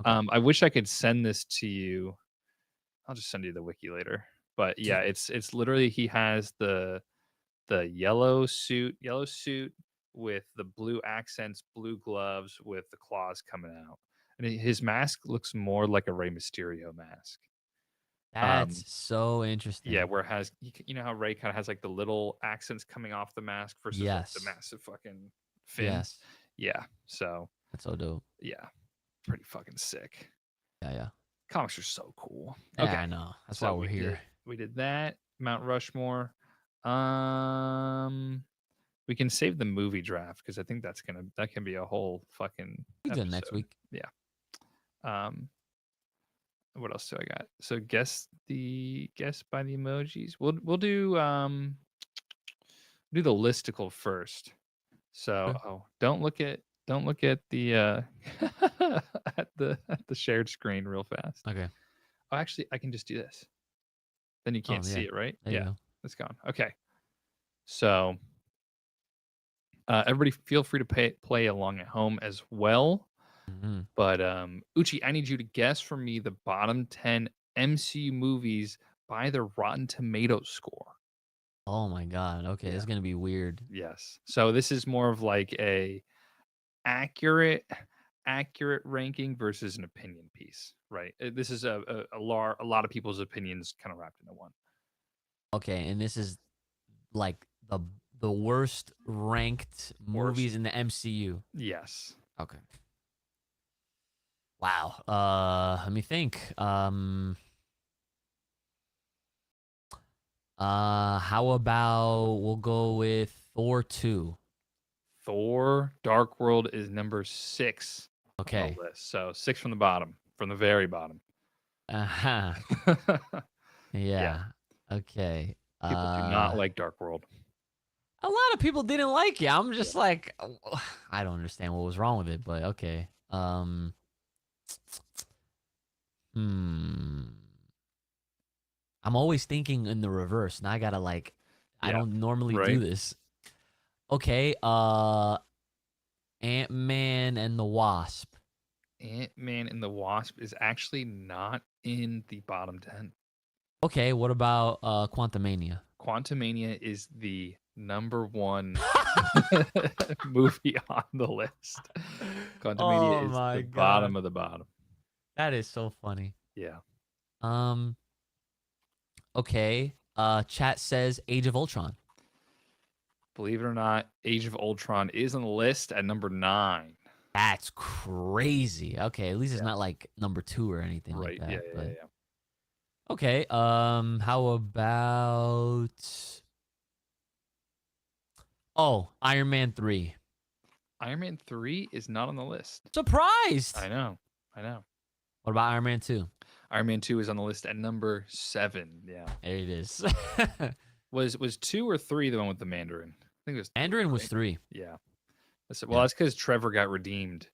Okay. I wish I could send this to you. I'll just send you the wiki later. But yeah, Dude. it's literally he has the yellow suit with the blue accents, blue gloves with the claws coming out. and his mask looks more like a Rey Mysterio mask. That's so Yeah, interesting. where it has you know how Rey kind of has like the little accents coming off the mask versus like the Yes. massive fucking fin. Yes. Yeah, so That's so dope. yeah, pretty fucking sick. Yeah, yeah. Comics are so cool. Yeah, Okay, I know. That's why so we're here. we did that Mount Rushmore. Um, we can save the movie draft because I think that can be a whole fucking We do it next episode. week. Yeah. Um, what else do I got? So guess by the emojis. We'll do the listicle first. So Okay. don't look at the at the shared screen real fast. Okay. Oh, actually, I can just do this. Then you Oh, can't see yeah. it, right? There you Yeah, go. it's gone. Okay. So everybody feel free to play along at home as well. Mm-hmm. But Uchi, I need you to guess for me the bottom 10 MCU movies by their Rotten Tomatoes score. Oh my God. Okay, Yeah. this is gonna be weird. Yes. So this is more of like a accurate ranking versus an opinion piece, right? This is a lot of people's opinions kind of wrapped into one. Okay, and this is like the worst ranked Worst. movies in the MCU. Yes. Okay. Wow. Let me think. How about we'll go with Thor 2. Thor Dark World is number 6 on Okay. the list. So 6 from the bottom, from the very bottom. Uh-huh. Yeah. Yeah. Okay. People do not like Dark World. A lot of people didn't like it. I'm Yeah. just like, I don't understand what was wrong with it, but okay. Hmm. I'm always thinking in the reverse. Now I gotta like, I Yeah. don't normally do Right? this. Okay. Ant-Man and the Wasp. Ant-Man and the Wasp is actually not in the bottom 10. Okay. What about Quantumania? Quantumania is the number 1 movie on the list. Quantumania Oh is the my bottom god, of the bottom. that is so funny. Yeah. Um. Okay. Chat says Age of Ultron. Believe it or not, Age of Ultron is on the list at number 9. That's crazy. Okay, at least it's Yeah. not like number 2 or anything like Right. Yeah, that. yeah, But yeah. okay. How about Iron Man 3? Iron Man 3 is not on the list. Surprised. I know. I know. What about Iron Man 2? Iron Man 2 is on the list at number 7. Yeah. There it is. Was 2 or 3 the one with the Mandarin? I think it was 3, Mandarin was right? 3. Yeah. Well, Yeah. that's because Trevor got redeemed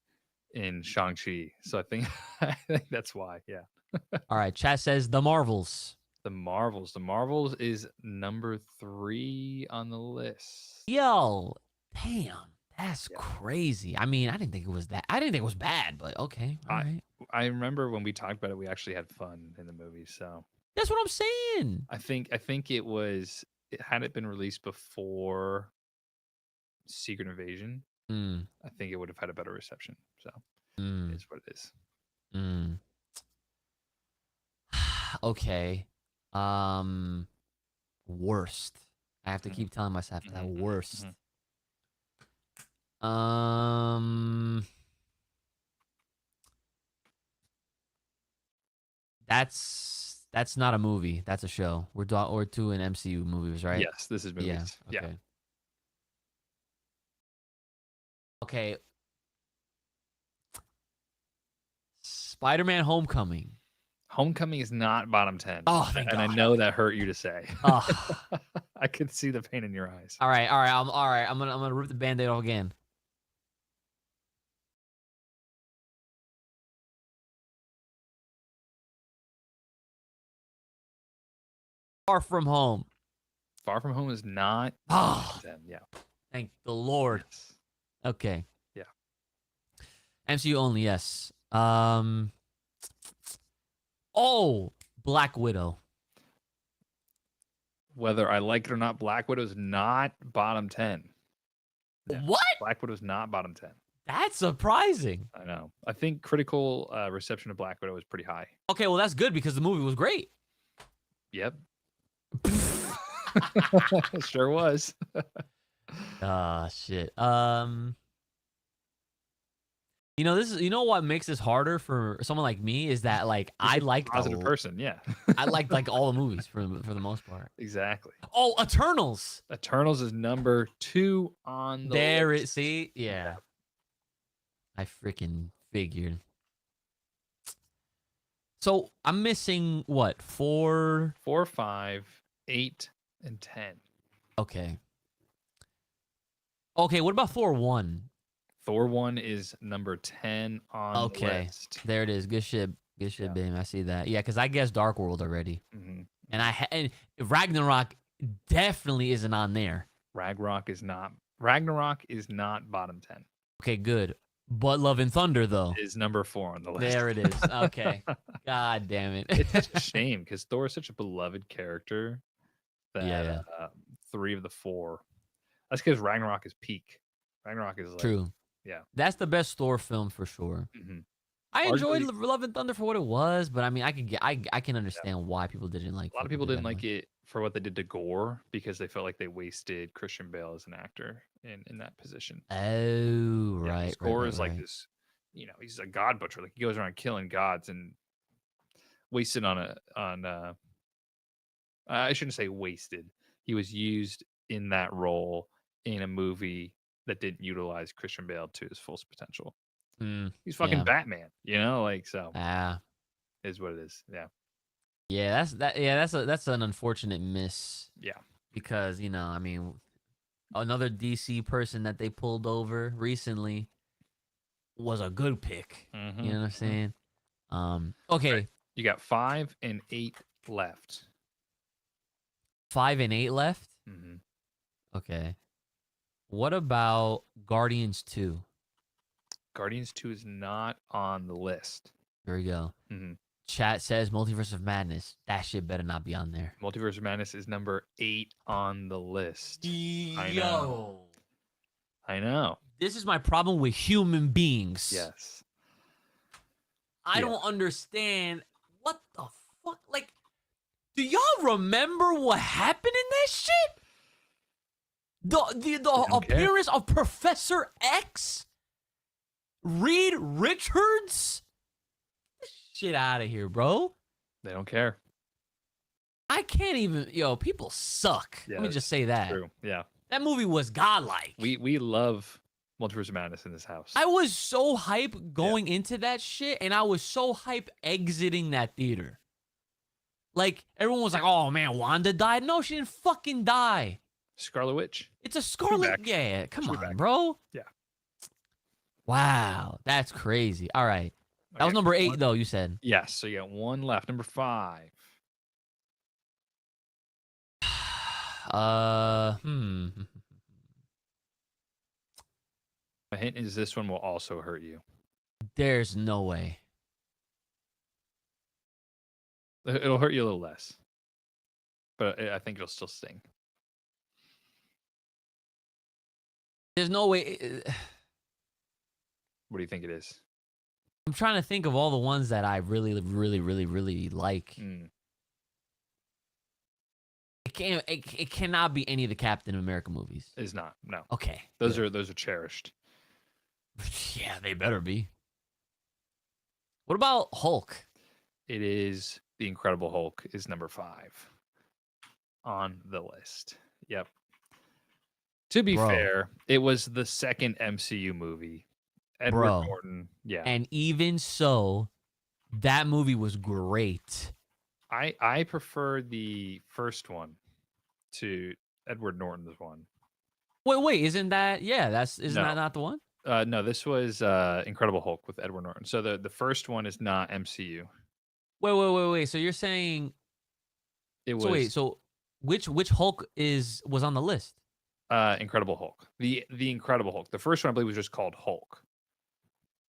in Shang-Chi. So I think I think that's why. Yeah. All right. Chat says The Marvels. The Marvels. The Marvels is number 3 on the list. Yo, damn. That's Yeah. crazy. I mean, I didn't think it was that. I didn't think it was bad, but okay. All right. I remember when we talked about it, we actually had fun in the movie. So That's what I'm saying. I think it had it been released before Secret Invasion, Mm, I think it would have had a better reception. So mm, it's what it is. mm. Okay. Um, worst. I have to Mhm, keep telling myself that mhm, mhm, worst. mhm. Um, that's not a movie. That's a show. We're doing MCU movies, right? Yes, this is Yeah. movies. Yeah. Okay. Okay. Spider-Man: Homecoming. Homecoming is not bottom 10. Oh, thank And I God. know that hurt you to say. Oh. I could see the pain in your eyes. All right. All right. All right. I'm gonna rip the Band-Aid off again. Far From Home. Far From Home is not Oh, 10. Yeah. thank the Lord. Yes. Okay. Yeah. MCU only, yes. Oh, Black Widow. Whether I like it or not, Black Widow is not bottom 10. No. What? Black Widow is not bottom 10. That's surprising. I know. I think critical reception of Black Widow was pretty high. Okay, well that's good because the movie was great. Yep. It sure was. Ah, shit. You know what makes this harder for someone like me is that like I like positive person, yeah. I liked like all the movies for the most part. Exactly. Oh, Eternals. Eternals is number 2 on the list. See, yeah. I freaking figured. So I'm missing what? 4, 4, 5, 8, and 10. Okay. Okay, what about Thor 1? Thor 1 is number 10 on the list. There it is. Good shit. Good shit, babe. I see that. Yeah, because I guessed Dark World already. Mm-hmm. And Ragnarok definitely isn't on there. Ragnarok is not bottom 10. Okay, good. But Love and Thunder, though, is number 4 on the list. There it is. Okay. God damn it. It's such a shame because Thor is such a beloved character that 3 of the 4. That's because Ragnarok is peak. Ragnarok is like, true. Yeah. That's the best Thor film for sure. Mm-hmm. I enjoyed Love and Thunder for what it was, but I mean, I can understand why people didn't like it. A lot of people didn't like it for what they did to Gore because they felt like they wasted Christian Bale as an actor in that position. Oh, right. Gore is like this, he's a god butcher. Like he goes around killing gods and wasted I shouldn't say wasted. He was used in that role in a movie that didn't utilize Christian Bale to his full potential. He's fucking Batman, so. Is what it is. Yeah. Yeah, that's an unfortunate miss. Yeah. Because, I mean, another DC person that they pulled over recently was a good pick. Mm-hmm. You know what I'm saying? Okay. Right. You got 5 and 8 left. 5 and 8 left? Mm-hmm. Okay. What about Guardians 2? Guardians 2 is not on the list. There we go. Mm-hmm. Chat says Multiverse of Madness. That shit better not be on there. Multiverse of Madness is number 8 on the list. Yo. I know. This is my problem with human beings. Yes. I don't understand. What the fuck? Like, do y'all remember what happened in that shit? The appearance of Professor X? Reed Richards? Get this shit out of here, bro. They don't care. I can't even. People suck. Yeah, let me just say that. True. Yeah. That movie was godlike. We love Multiverse of Madness in this house. I was so hype going into that shit, and I was so hype exiting that theater. Like, everyone was like, oh, man, Wanda died. No, she didn't fucking die. Scarlet Witch. It's a Scarlet. Yeah, come on, bro. Yeah. Wow, that's crazy. All right. That was number 8, though, you said. Yes, so you got 1 left. Number 5. A hint is this one will also hurt you. There's no way. It'll hurt you a little less. But I think it'll still sting. There's no way. What do you think it is? I'm trying to think of all the ones that I really, really, really, really like. It cannot be any of the Captain America movies. It's not. No. Okay. Those are cherished. Yeah, they better be. What about Hulk? It is The Incredible Hulk is number 5 on the list. Yep. To be fair, it was the second MCU movie. Edward Norton. Yeah. And even so, that movie was great. I prefer the first one to Edward Norton's one. Wait, isn't that that not the one? No, this was Incredible Hulk with Edward Norton. So the first one is not MCU. Wait. So you're saying it was so which Hulk was on the list? Incredible Hulk. The Incredible Hulk. The first one I believe was just called Hulk.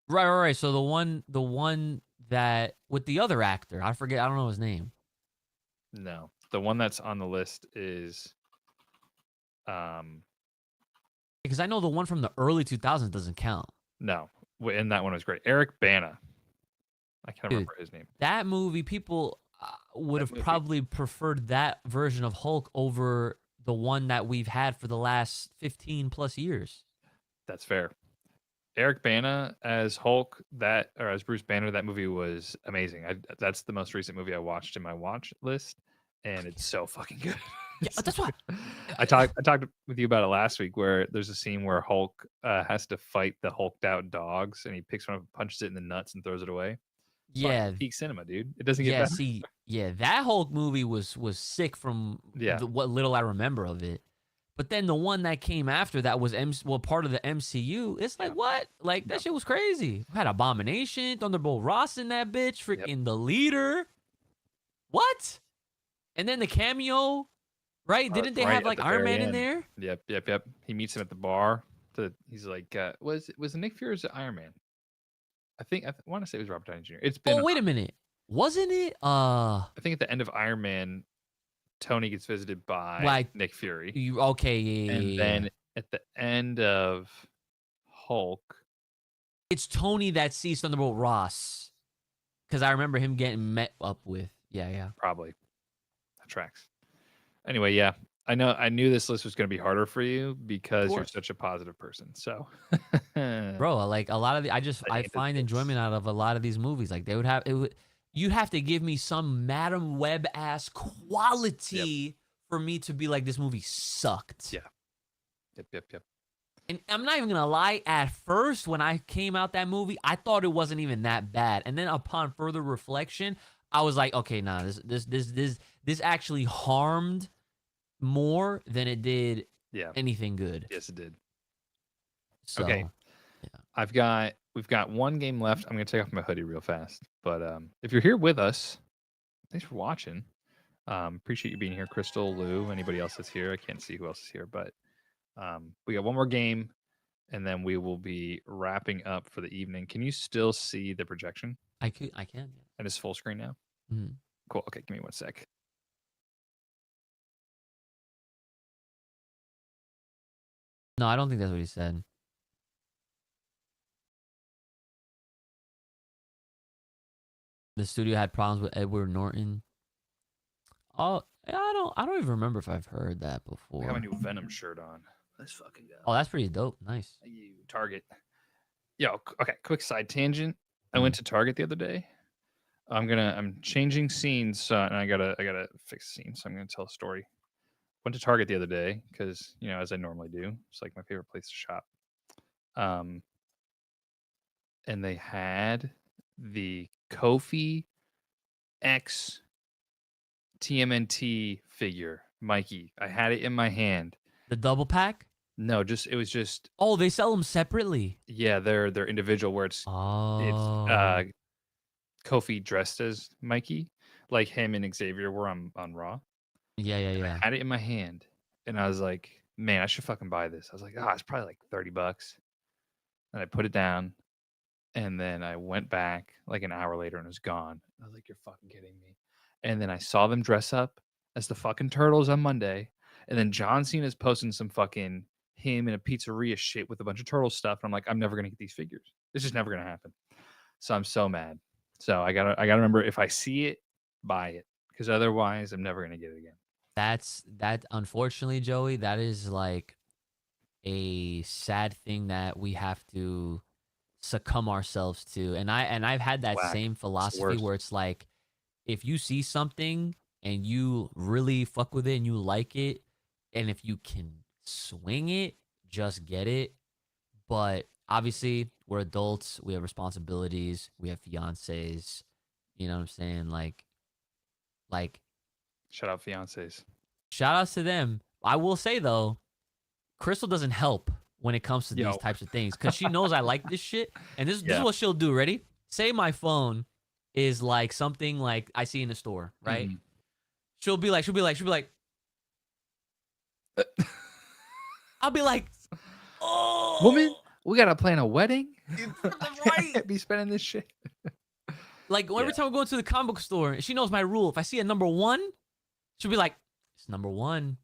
Right. So the one that with the other actor, I don't know his name. No. The one that's on the list is because I know the one from the early 2000s doesn't count. No, and that one was great. Eric Bana. I can't Dude, remember his name. that movie, people would That have movie. probably preferred that version of Hulk over the one that we've had for the last 15 plus years. That's fair. Eric Bana as Hulk, or as Bruce Banner, that movie was amazing. That's the most recent movie I watched in my watch list, and it's so fucking good. Yeah, So that's why. good. I talked with you about it last week, where there's a scene where Hulk has to fight the hulked out dogs, and he picks one up, punches it in the nuts, and throws it away. Yeah, Fucking peak cinema, dude. It doesn't get yeah. better. See, yeah, that Hulk movie was sick from Yeah. what little I remember of it. But then the one that came after that was part of the MCU. It's like what? Like that shit was crazy. We had Abomination, Thunderbolt Ross in that bitch, freaking the leader. What? And then the cameo, right? Didn't they have like Iron Man in there? Yep. He meets him at the bar. He's like, was it Nick Fury or was it Iron Man? I want to say it was Robert Downey Jr. It's been. Oh, wait a minute. Wasn't it? I think at the end of Iron Man, Tony gets visited by Nick Fury. And then at the end of Hulk, it's Tony that sees Thunderbolt Ross, because I remember him getting met up with. Yeah. Probably that tracks. Anyway, yeah, I knew this list was going to be harder for you because you're such a positive person. So, bro, like a lot of I find enjoyment out of a lot of these movies. Like you have to give me some Madam Web ass quality for me to be like, this movie sucked. Yeah. Yep. And I'm not even gonna lie. At first, when I came out that movie, I thought it wasn't even that bad. And then upon further reflection, I was like, okay, nah, this actually harmed more than it did anything good. Yes, it did. So, okay. Yeah. We've got one game left. I'm gonna take off my hoodie real fast. But if you're here with us, thanks for watching. Appreciate you being here, Crystal, Lou, anybody else that's here. I can't see who else is here, but we got one more game, and then we will be wrapping up for the evening. Can you still see the projection? I can. Yeah. And it's full screen now. Mm-hmm. Cool. Okay, give me 1 sec. No, I don't think that's what he said. The studio had problems with Edward Norton. Oh, I don't even remember if I've heard that before. I have a new Venom shirt on. Let's fucking go. Oh, that's pretty dope. Nice. You Target. Yo, okay, quick side tangent. I went to Target the other day. I'm changing scenes, and I gotta fix the scene, so I'm gonna tell a story. Went to Target the other day because, as I normally do, it's like my favorite place to shop. And they had the Kofi X TMNT figure, Mikey. I had it in my hand. The double pack? No, it was just. Oh, they sell them separately. Yeah, they're individual. Where it's Kofi dressed as Mikey, like him and Xavier were on Raw. Yeah. I had it in my hand, and I was like, man, I should fucking buy this. I was like, it's probably like $30. And I put it down, and then I went back like an hour later, and it was gone. I was like, you're fucking kidding me. And then I saw them dress up as the fucking Turtles on Monday, and then John Cena's posting some fucking him in a pizzeria shit with a bunch of turtle stuff, and I'm like, I'm never gonna get these figures. It's just never gonna happen. So I'm so mad. So I gotta remember, if I see it, buy it, because otherwise I'm never gonna get it again. That unfortunately, Joey, that is like a sad thing that we have to succumb ourselves to. And I've had that same philosophy where it's like, if you see something and you really fuck with it and you like it, and if you can swing it, just get it. But obviously, we're adults. We have responsibilities. We have fiancés. You know what I'm saying? Like, shout out fiancés. Shout outs to them. I will say though, Crystal doesn't help when it comes to these types of things, because she knows I like this shit. And this is what she'll do. Ready? Say my phone is like something like I see in the store, right? Mm-hmm. She'll be like, I'll be like, oh, woman, we gotta plan a wedding. I can't be spending this shit. Like every time we go into the comic book store, she knows my rule. If I see a number 1, she'll be like, it's number 1.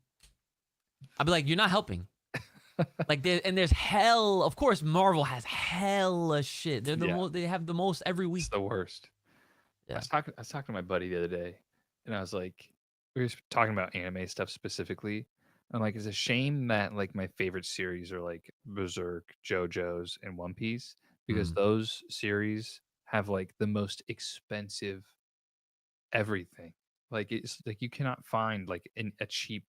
I'll be like, you're not helping. Like there's hell. Of course, Marvel has hella shit. They're the Yeah, most. They have the most every it's week. the worst. Yeah. I was talking to my buddy the other day, and I was like, we were talking about anime stuff specifically. I'm like, it's a shame that like my favorite series are like Berserk, JoJo's, and One Piece because Mm. those series have like the most expensive everything. Like it's like you cannot find like a cheap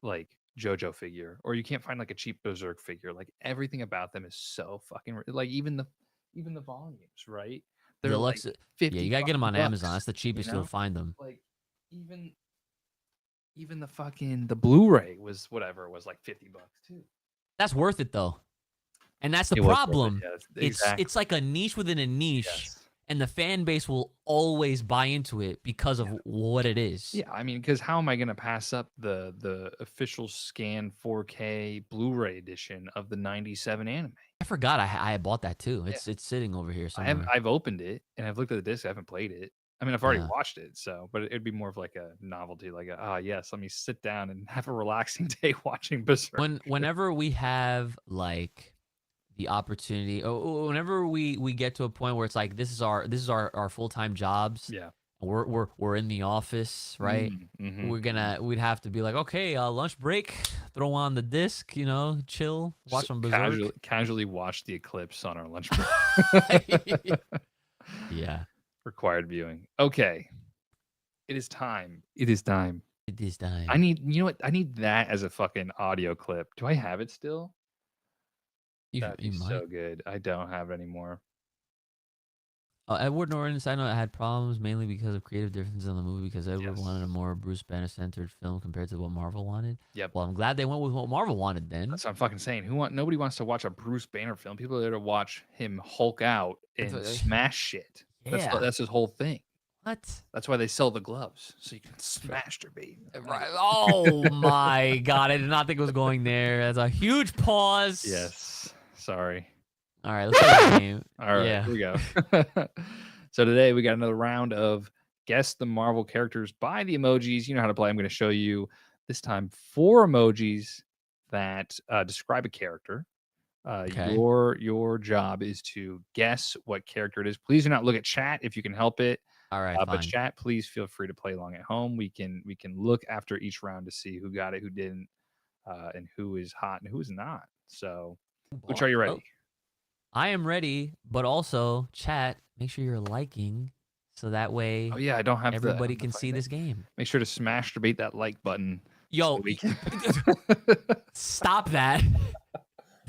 like JoJo figure, or you can't find like a cheap Berserk figure. Like everything about them is so fucking like even the volumes, right? They're like Deluxe. Yeah, 50 you gotta get them fucking on Amazon. bucks, That's the you cheapest you'll know? find them. Like even even the fucking the Blu-ray was whatever, was like 50 bucks too. That's worth it though. And that's the It was worth it. problem. Yes, It's exactly. like a niche within a niche, Yes. and the fan base will always buy into it because of what it is. Yeah, I mean, because how am I gonna pass up the official scan 4K Blu-ray edition of the '97 anime? I forgot I bought that too. Yeah. It's sitting over here somewhere. I've opened it and I've looked at the disc. I haven't played it. I mean, I've already Yeah. watched it, so but it'd be more of like a novelty, like yes, let me sit down and have a relaxing day watching Berserk. Whenever we have like the opportunity, or whenever we get to a point where it's like this is our full-time jobs, Yeah. we're in the office, right? Mm-hmm. We'd have to be like, okay, lunch break, throw on the disc, chill, watch Just some Berserk. casually watch the eclipse on our lunch break. Yeah, Required viewing. Okay. It is time. It is time. it is I time. need you know what? I need that as a fucking audio clip. Do I have it still? That'd be You might. so good. I don't have it anymore. Edward Norton, I know it had problems mainly because of creative differences in the movie. Because Edward wanted a Yes. more Bruce Banner-centered film compared to what Marvel wanted. Yep. Well, I'm glad they went with what Marvel wanted then. That's what I'm fucking saying. Nobody wants to watch a Bruce Banner film. People are there to watch him Hulk out and smash shit. Yeah. That's his whole thing. What? That's why they sell the gloves so you can masturbate. Right. Oh my god! I did not think it was going there. That's a huge pause. Yes. Sorry. All right, let's play the game. All right, Yeah. here we go. So today we got another round of guess the Marvel characters by the emojis. You know how to play. I'm going to show you this time 4 emojis that describe a character. Okay. Your job is to guess what character it is. Please do not look at chat if you can help it. All right. But Fine. chat, please feel free to play along at home. We can look after each round to see who got it, who didn't, and who is hot and who is not. So, which are you ready? I am ready, but also chat. Make sure you're liking, so that way. Oh yeah, I don't have everybody can see this game. Make sure to masturbate that like button. Yo, so we can... stop that.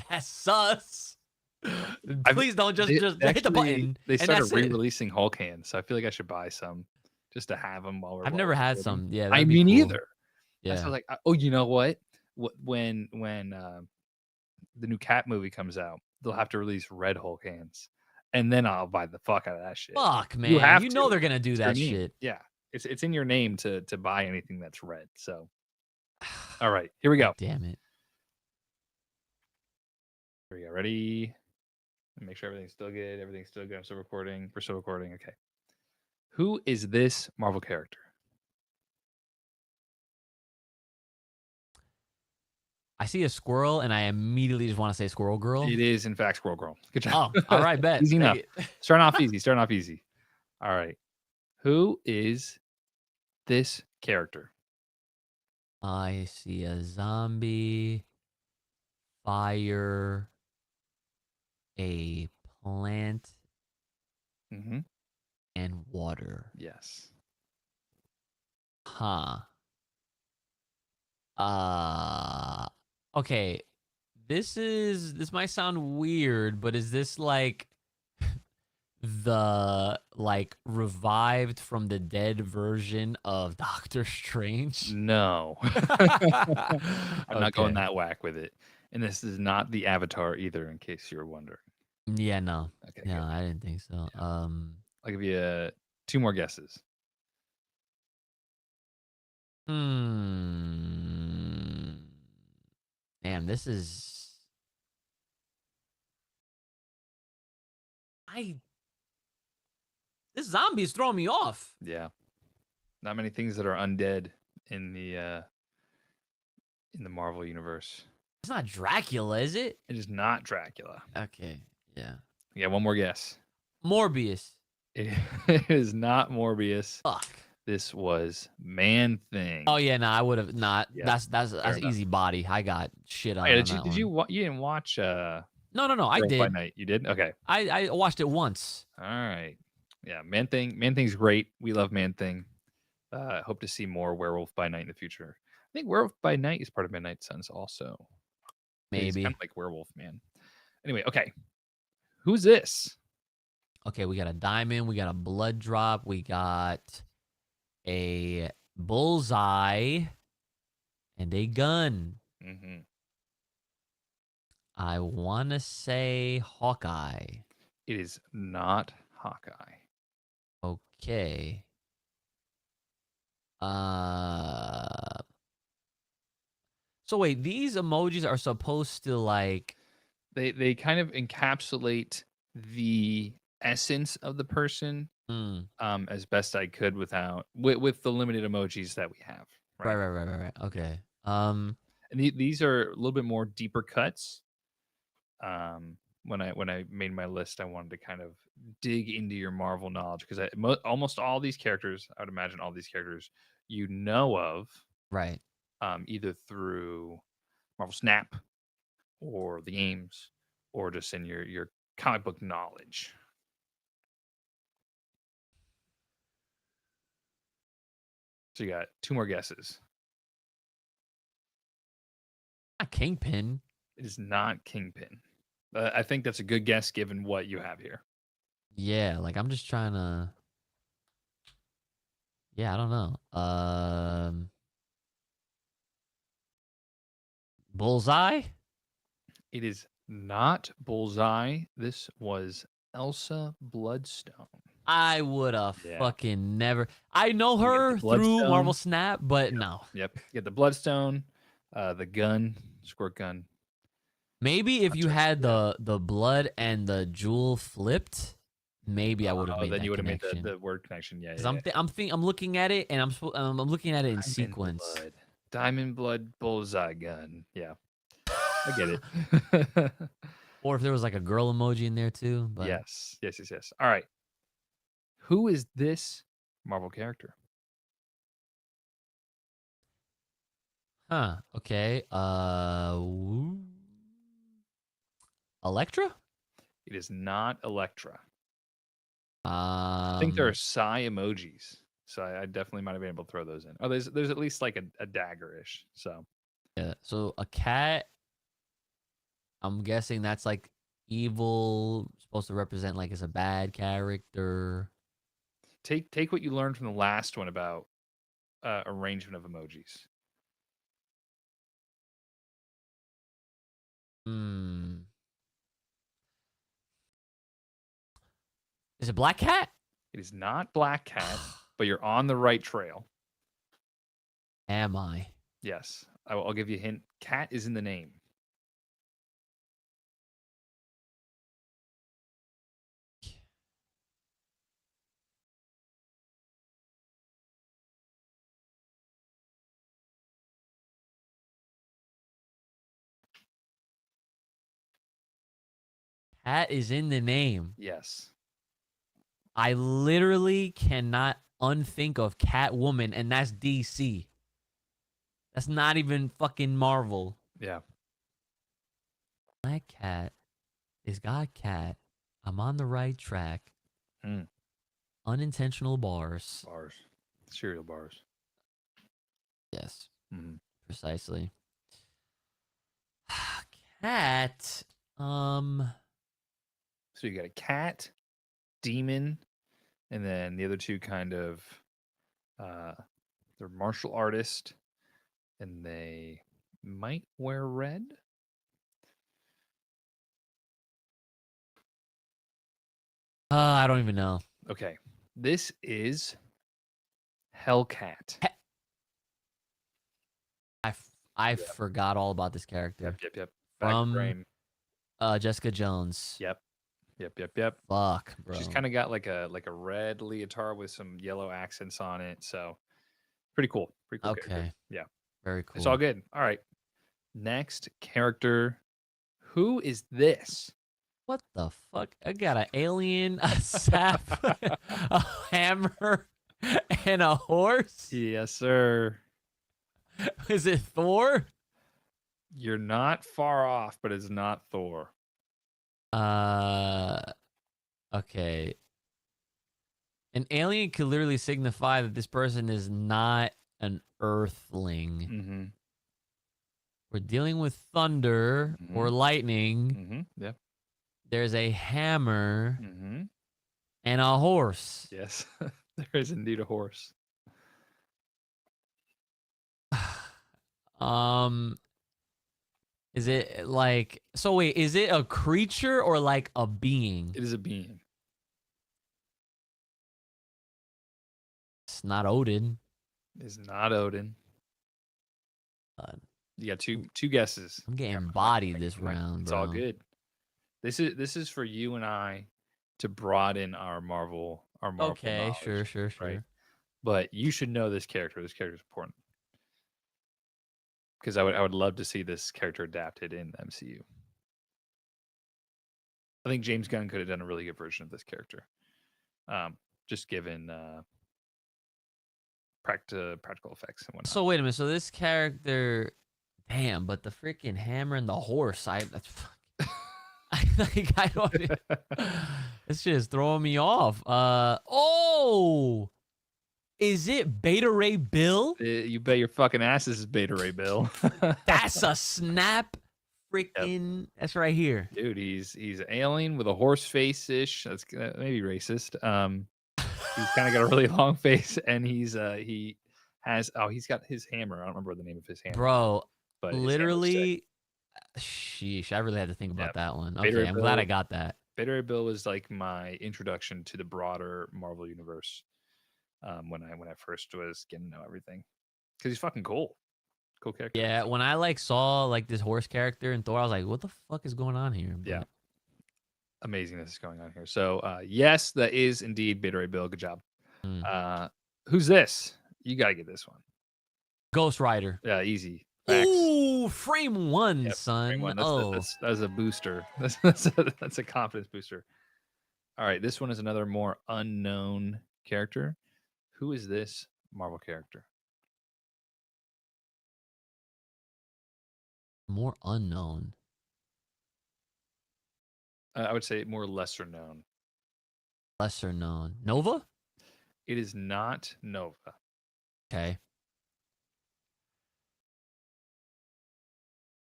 That's sus. Please don't just hit the button. They started re-releasing Hulk hands, so I feel like I should buy some just to have them while we're. I've never had some. Yeah, I mean, cool. either. Yeah. So like, oh, you know what? When the new Cat movie comes out, they'll have to release red Hulk hands, and then I'll buy the fuck out of that shit. Fuck, man. You know they're gonna do that shit. Yeah, it's in your name to buy anything that's red. So, all right, here we go. Damn it. Here we go. Ready? Make sure everything's still good. Everything's still good. I'm still recording. We're still recording. Okay. Who is this Marvel character? I see a squirrel and I immediately just want to say Squirrel Girl. It is, in fact, Squirrel Girl. Good job. Oh, all right, bet. Easy enough. Starting off easy. Starting off easy. All right. Who is this character? I see a zombie, fire, a plant, and water. Yes. Huh. Okay. This might sound weird, but is this like the revived from the dead version of Doctor Strange? No. I'm not going that whack with it. And this is not the Avatar either, in case you're wondering. Yeah, no. Okay. No, good. I didn't think so. Yeah. I'll give you 2 more guesses. Damn, this is. This zombie is throwing me off. Yeah. Not many things that are undead in the Marvel universe. It's not Dracula, is it? It is not Dracula. Okay. Yeah. Yeah, one more guess. Morbius. It is not Morbius. Fuck. This was Man Thing. Oh yeah, no, I would have not. Yep. That's easy body. I got shit on, Oh, yeah, on that one. you didn't watch No, I Werewolf by did. Night? You did? Okay. I watched it once. All right. Yeah, Man Thing's great. We love Man Thing. Hope to see more Werewolf by Night in the future. I think Werewolf by Night is part of Midnight Suns also. He's kind Maybe. of like Werewolf Man. Anyway, okay. Who's this? Okay, we got a diamond, we got a blood drop, we got a bullseye, and a gun. Mm-hmm. I want to say Hawkeye. It is not Hawkeye. Okay. So wait, these emojis are supposed to like They kind of encapsulate the essence of the person as best I could with the limited emojis that we have. Right. Okay. And these are a little bit more deeper cuts. When I made my list, I wanted to kind of dig into your Marvel knowledge because almost all these characters, I would imagine all these characters you know of, right. Either through Marvel Snap or the games or just in your comic book knowledge. So you got two more guesses. Not Kingpin. It is not Kingpin. I think that's a good guess given what you have here. Yeah, like I'm just trying to. Yeah, I don't know. Bullseye. It is not Bullseye. This was Elsa Bloodstone. I would have fucking never. I know her through Marvel Snap, but no. Yep. You get the Bloodstone, the gun, squirt gun. Maybe if you had the blood and the jewel flipped, maybe I would have made then that you would have made connection. the word connection. Yeah. I'm looking at it and I'm looking at it in sequence. Diamond blood bullseye gun. Yeah. I get it. Or if there was like a girl emoji in there too. But... Yes. All right. Who is this Marvel character? Huh. Okay. Elektra? It is not Elektra. I think there are Psy emojis, so I definitely might have been able to throw those in. Oh, there's at least like a dagger-ish. So yeah. So a cat. I'm guessing that's like evil, supposed to represent like as a bad character. Take what you learned from the last one about arrangement of emojis. Is it Black Cat? It is not Black Cat, but you're on the right trail. Am I? Yes. I'll give you a hint. Cat is in the name. Cat is in the name. Yes. I literally cannot unthink of Catwoman, and that's DC. That's not even fucking Marvel. Yeah. Black Cat is God Cat. I'm on the right track. Unintentional bars. Bars. Cereal bars. Yes. Precisely. Cat. So you got a cat, demon, and then the other two kind of they're martial artist, and they might wear red. I don't even know. Okay. This is Hellcat. I forgot all about this character. Yep. From Jessica Jones. Yep. Fuck, bro. She's kind of got like a red leotard with some yellow accents on it. So pretty cool. Okay. Character. Yeah. Very cool. It's all good. All right. Next character. Who is this? What the fuck? I got an alien, a sap, a hammer, and a horse? Yes, sir. Is it Thor? You're not far off, but it's not Thor. Okay. An alien could literally signify that this person is not an earthling. Mm-hmm. We're dealing with thunder or lightning. Mm-hmm. Yep. There's a hammer and a horse. Yes, there is indeed a horse. Is it like, so wait, is it a creature or like a being? It is a being. It's not Odin. It's not Odin. You got two guesses. I'm getting bodied this round, it's bro. all good. This is for you and I to broaden our Marvel Okay, knowledge, sure. Right? But you should know this character. This character is important. Because I would love to see this character adapted in the MCU. I think James Gunn could have done a really good version of this character. Just given practical effects and whatnot. So wait a minute. So this character, damn, but the freaking hammer and the horse, I don't. This shit is throwing me off. Is it Beta Ray Bill? You bet your fucking ass this is Beta Ray Bill. That's a snap. Freaking, yep. That's right here, dude. He's an alien with a horse face ish. That's maybe racist. He's kind of got a really long face, and he's got his hammer. I don't remember the name of his hammer, bro. But literally, sheesh. I really had to think about that one. Okay, I'm glad I got that. Beta Ray Bill was like my introduction to the broader Marvel universe. When I first was getting to know everything, because he's fucking cool. Cool character. Yeah, when I like saw like this horse character in Thor, I was like, what the fuck is going on here? But... yeah. Amazingness is going on here. So yes, that is indeed Beta Ray Bill. Good job. Who's this? You gotta get this one. Ghost Rider. Yeah, easy. Facts. Ooh, frame one, yep, son. Frame one. That's a booster. That's a confidence booster. All right, this one is another more unknown character. Who is this Marvel character? More unknown. I would say more lesser known. Lesser known. Nova? It is not Nova. Okay.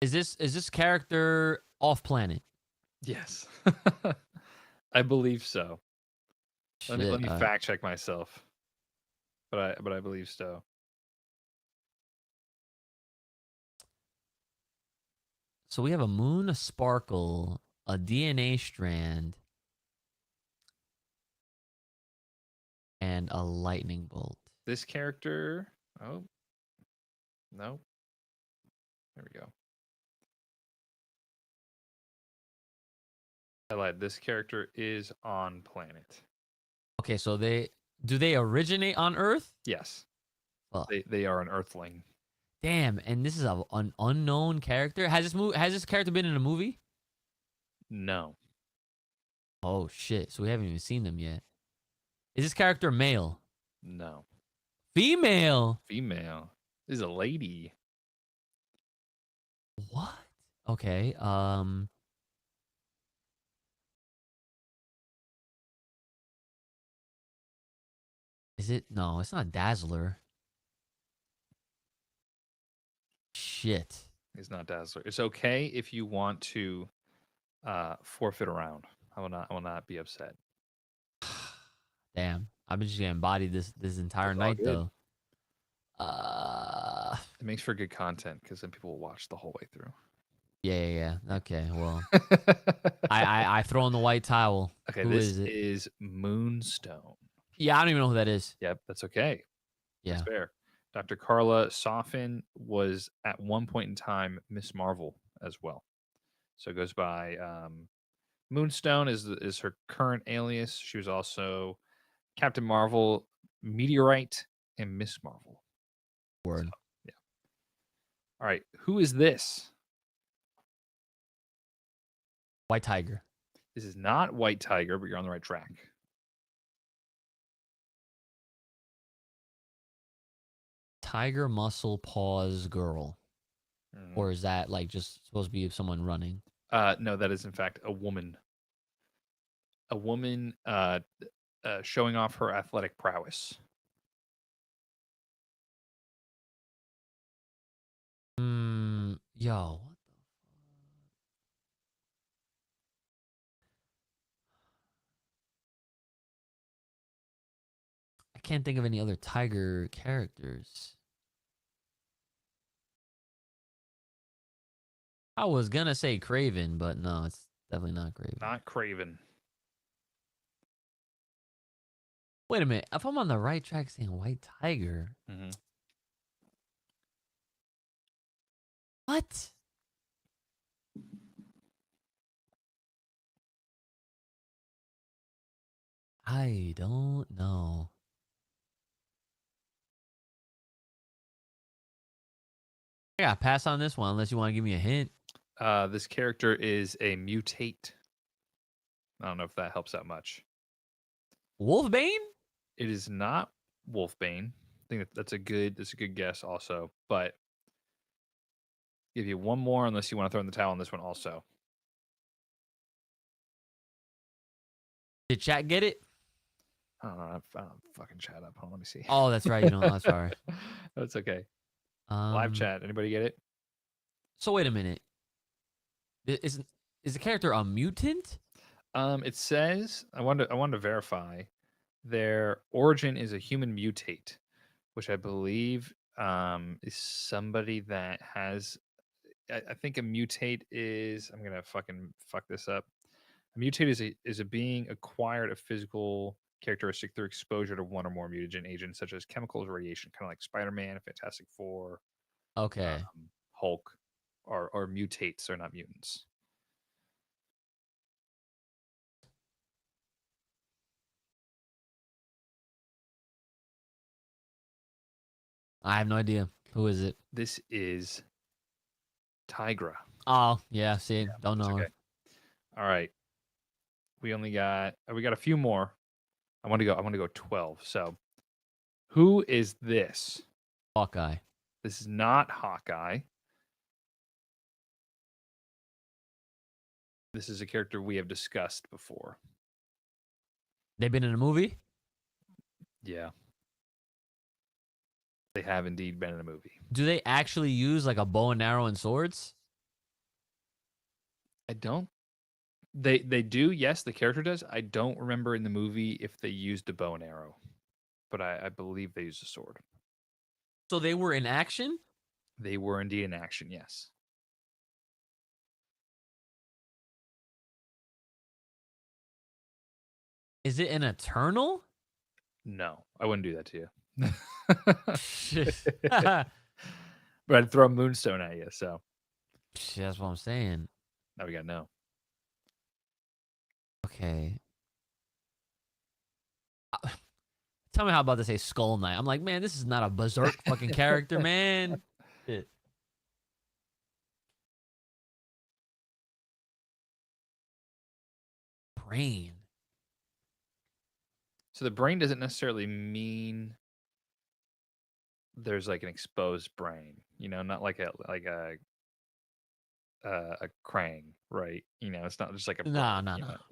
Is this character off planet? Yes. I believe so. Let me fact check myself. But I believe so. So we have a moon, a sparkle, a DNA strand, and a lightning bolt. This character, oh, no. There we go. I lied. This character is on planet. Okay, so do they originate on Earth? Yes. They are an Earthling. Damn, and this is an unknown character. Has this character been in a movie? No. Oh shit! So we haven't even seen them yet. Is this character male? No. Female. Female. This is a lady. What? Okay. Is it? No, it's not Dazzler. Shit. It's not Dazzler. It's okay if you want to forfeit a round. I will not be upset. Damn. I've been just getting bodied this entire night though. It makes for good content because then people will watch the whole way through. Yeah. Okay, well. I throw in the white towel. Okay, who this is it? is Moonstone. Yeah, I don't even know who that is. Yep, that's okay. Yeah. That's fair. Dr. Carla Soffin was at one point in time Miss Marvel as well. So it goes by Moonstone is her current alias. She was also Captain Marvel, Meteorite, and Miss Marvel. Word. So, yeah. All right, who is this? White Tiger. This is not White Tiger, but you're on the right track. Tiger muscle paws girl. Or is that like just supposed to be someone running? No, that is in fact a woman. A woman showing off her athletic prowess. Yo. I can't think of any other Tiger characters. I was gonna say Craven, but no, it's definitely not Craven. Not Craven. Wait a minute. If I'm on the right track saying White Tiger. Mm-hmm. What? I don't know. I gotta pass on this one unless you want to give me a hint. This character is a mutate. I don't know if that helps out much. Wolfbane? It is not Wolfbane. I think that's a good guess also. But give you one more unless you want to throw in the towel on this one also. Did chat get it? I don't fucking chat up. Hold on, let me see. Oh, that's right. You know, I'm sorry. That's okay. Live chat. Anybody get it? So wait a minute. Is the character a mutant? It says I wanted to verify their origin is a human mutate, which I believe is somebody that has. I think a mutate is. I'm gonna fucking fuck this up. A mutate is a being acquired a physical characteristic through exposure to one or more mutagen agents, such as chemicals, radiation, kind of like Spider-Man, Fantastic Four, Okay. Hulk, or mutates. They're not mutants. I have no idea. Who is it? This is Tigra. Oh, yeah, see, don't know. Okay. All right. We got a few more. I want to go 12. So, who is this? Hawkeye. This is not Hawkeye. This is a character we have discussed before. They've been in a movie? Yeah. They have indeed been in a movie. Do they actually use like a bow and arrow and swords? I don't. They do. Yes, the character does. I don't remember in the movie if they used a bow and arrow, but I believe they used a sword. So they were in action? They were indeed in action. Yes. Is it an Eternal? No, I wouldn't do that to you. But But I'd throw a moonstone at you. So that's what I'm saying. now we got no. Okay. Tell me how about to say Skull Knight. I'm like, man, this is not a berserk fucking character, man. Shit. Brain. So the brain doesn't necessarily mean there's like an exposed brain, not like a Krang, right? It's not just like a brain, No.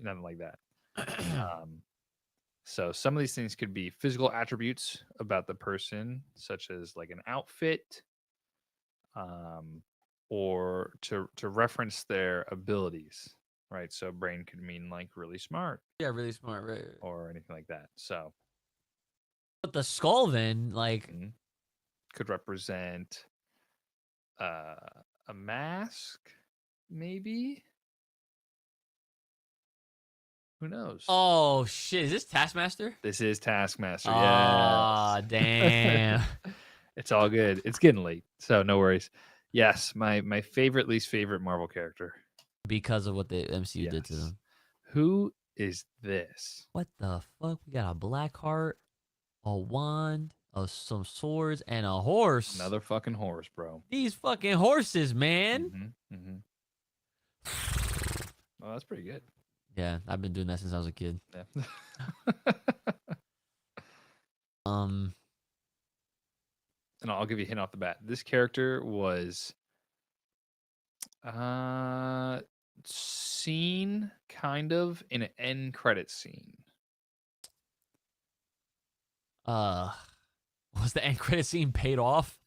nothing like that. So some of these things could be physical attributes about the person, such as like an outfit, or to reference their abilities, right? So brain could mean like really smart. Yeah, really smart, right? Or anything like that. So, but the skull then, like, could represent a mask, maybe. Who knows? Oh shit! Is this Taskmaster? This is Taskmaster. Ah, yes. Damn. It's all good. It's getting late, so no worries. Yes, my least favorite Marvel character because of what the MCU did to them. Who is this? What the fuck? We got a black heart, a wand, some swords and a horse. Another fucking horse, bro. These fucking horses, man. Oh, that's pretty good. Yeah, I've been doing that since I was a kid. Yeah. And I'll give you a hint off the bat. This character was seen kind of in an end credit scene. Was the end credit scene paid off?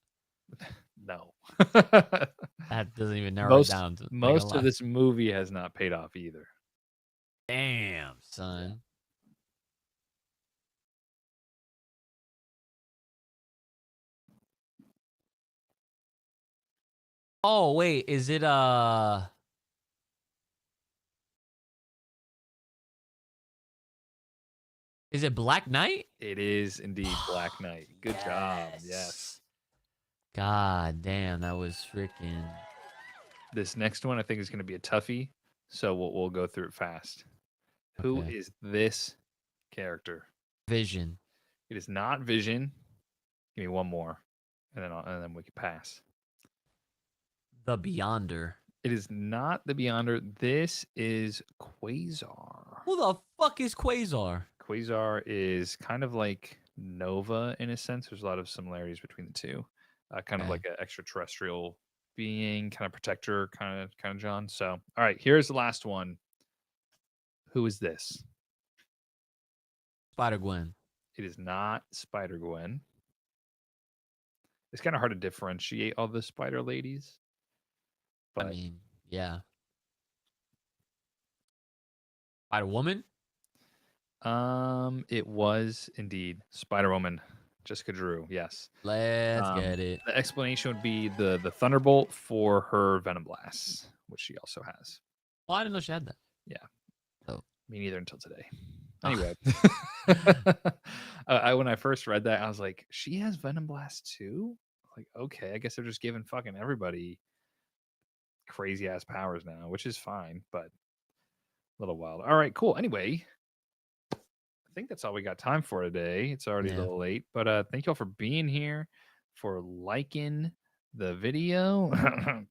No. That doesn't even narrow it down. Most of this movie has not paid off either. Damn, son. Yeah. Oh, wait, is it is it Black Knight? It is indeed Black Knight. Good job. Yes. God damn, that was freaking. This next one I think is going to be a toughie, so we'll go through it fast. Okay. Who is this character? Vision. It is not Vision. Give me one more, and then we can pass. The Beyonder. It is not the Beyonder. This is Quasar. Who the fuck is Quasar? Quasar is kind of like Nova in a sense. There's a lot of similarities between the two. Kind of like an extraterrestrial being, kind of protector, kind of John. So, all right, here's the last one. Who is this? Spider-Gwen. It is not Spider-Gwen. It's kind of hard to differentiate all the spider ladies. But I mean, yeah. Spider-Woman? It was indeed Spider-Woman. Jessica Drew, yes. Let's get it. The explanation would be the Thunderbolt for her Venom Blast, which she also has. Oh, I didn't know she had that. Yeah. Oh. Me neither until today. Anyway. When I first read that, I was like, she has Venom Blast too? Like, okay, I guess they're just giving fucking everybody crazy ass powers now, which is fine, but a little wild. All right, cool. Anyway, I think that's all we got time for today. It's already a little late, but thank you all for being here, for liking the video.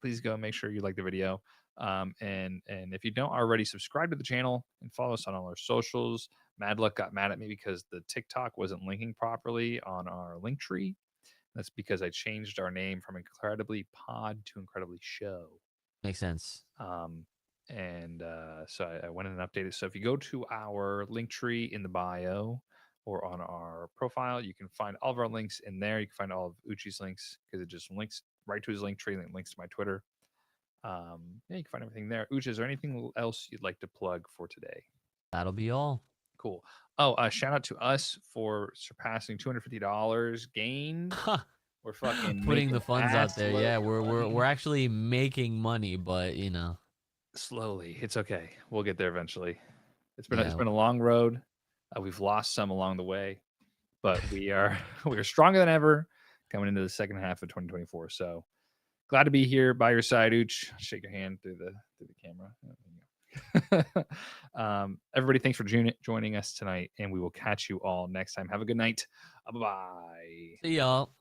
Please go make sure you like the video. And if you don't already, subscribe to the channel and follow us on all our socials. Madluck got mad at me because the TikTok wasn't linking properly on our link tree. That's because I changed our name from Incredibly Pod to Incredibly Show. Makes sense. So I went and updated. So if you go to our link tree in the bio or on our profile, you can find all of our links in there. You can find all of Uchi's links because it just links right to his link tree and it links to my Twitter. Yeah, you can find everything there. Uchi, is there anything else you'd like to plug for today? That'll be all. Cool. Oh, shout out to us for surpassing $250 gained. We're fucking putting the funds out there. Yeah, we're actually making money, but you know, slowly. It's okay. We'll get there eventually. It's been a long road. We've lost some along the way, but we are stronger than ever coming into the second half of 2024. So glad to be here by your side, Uch. Shake your hand through the camera. Everybody, thanks for joining us tonight, and we will catch you all next time. Have a good night. Bye-bye. See y'all.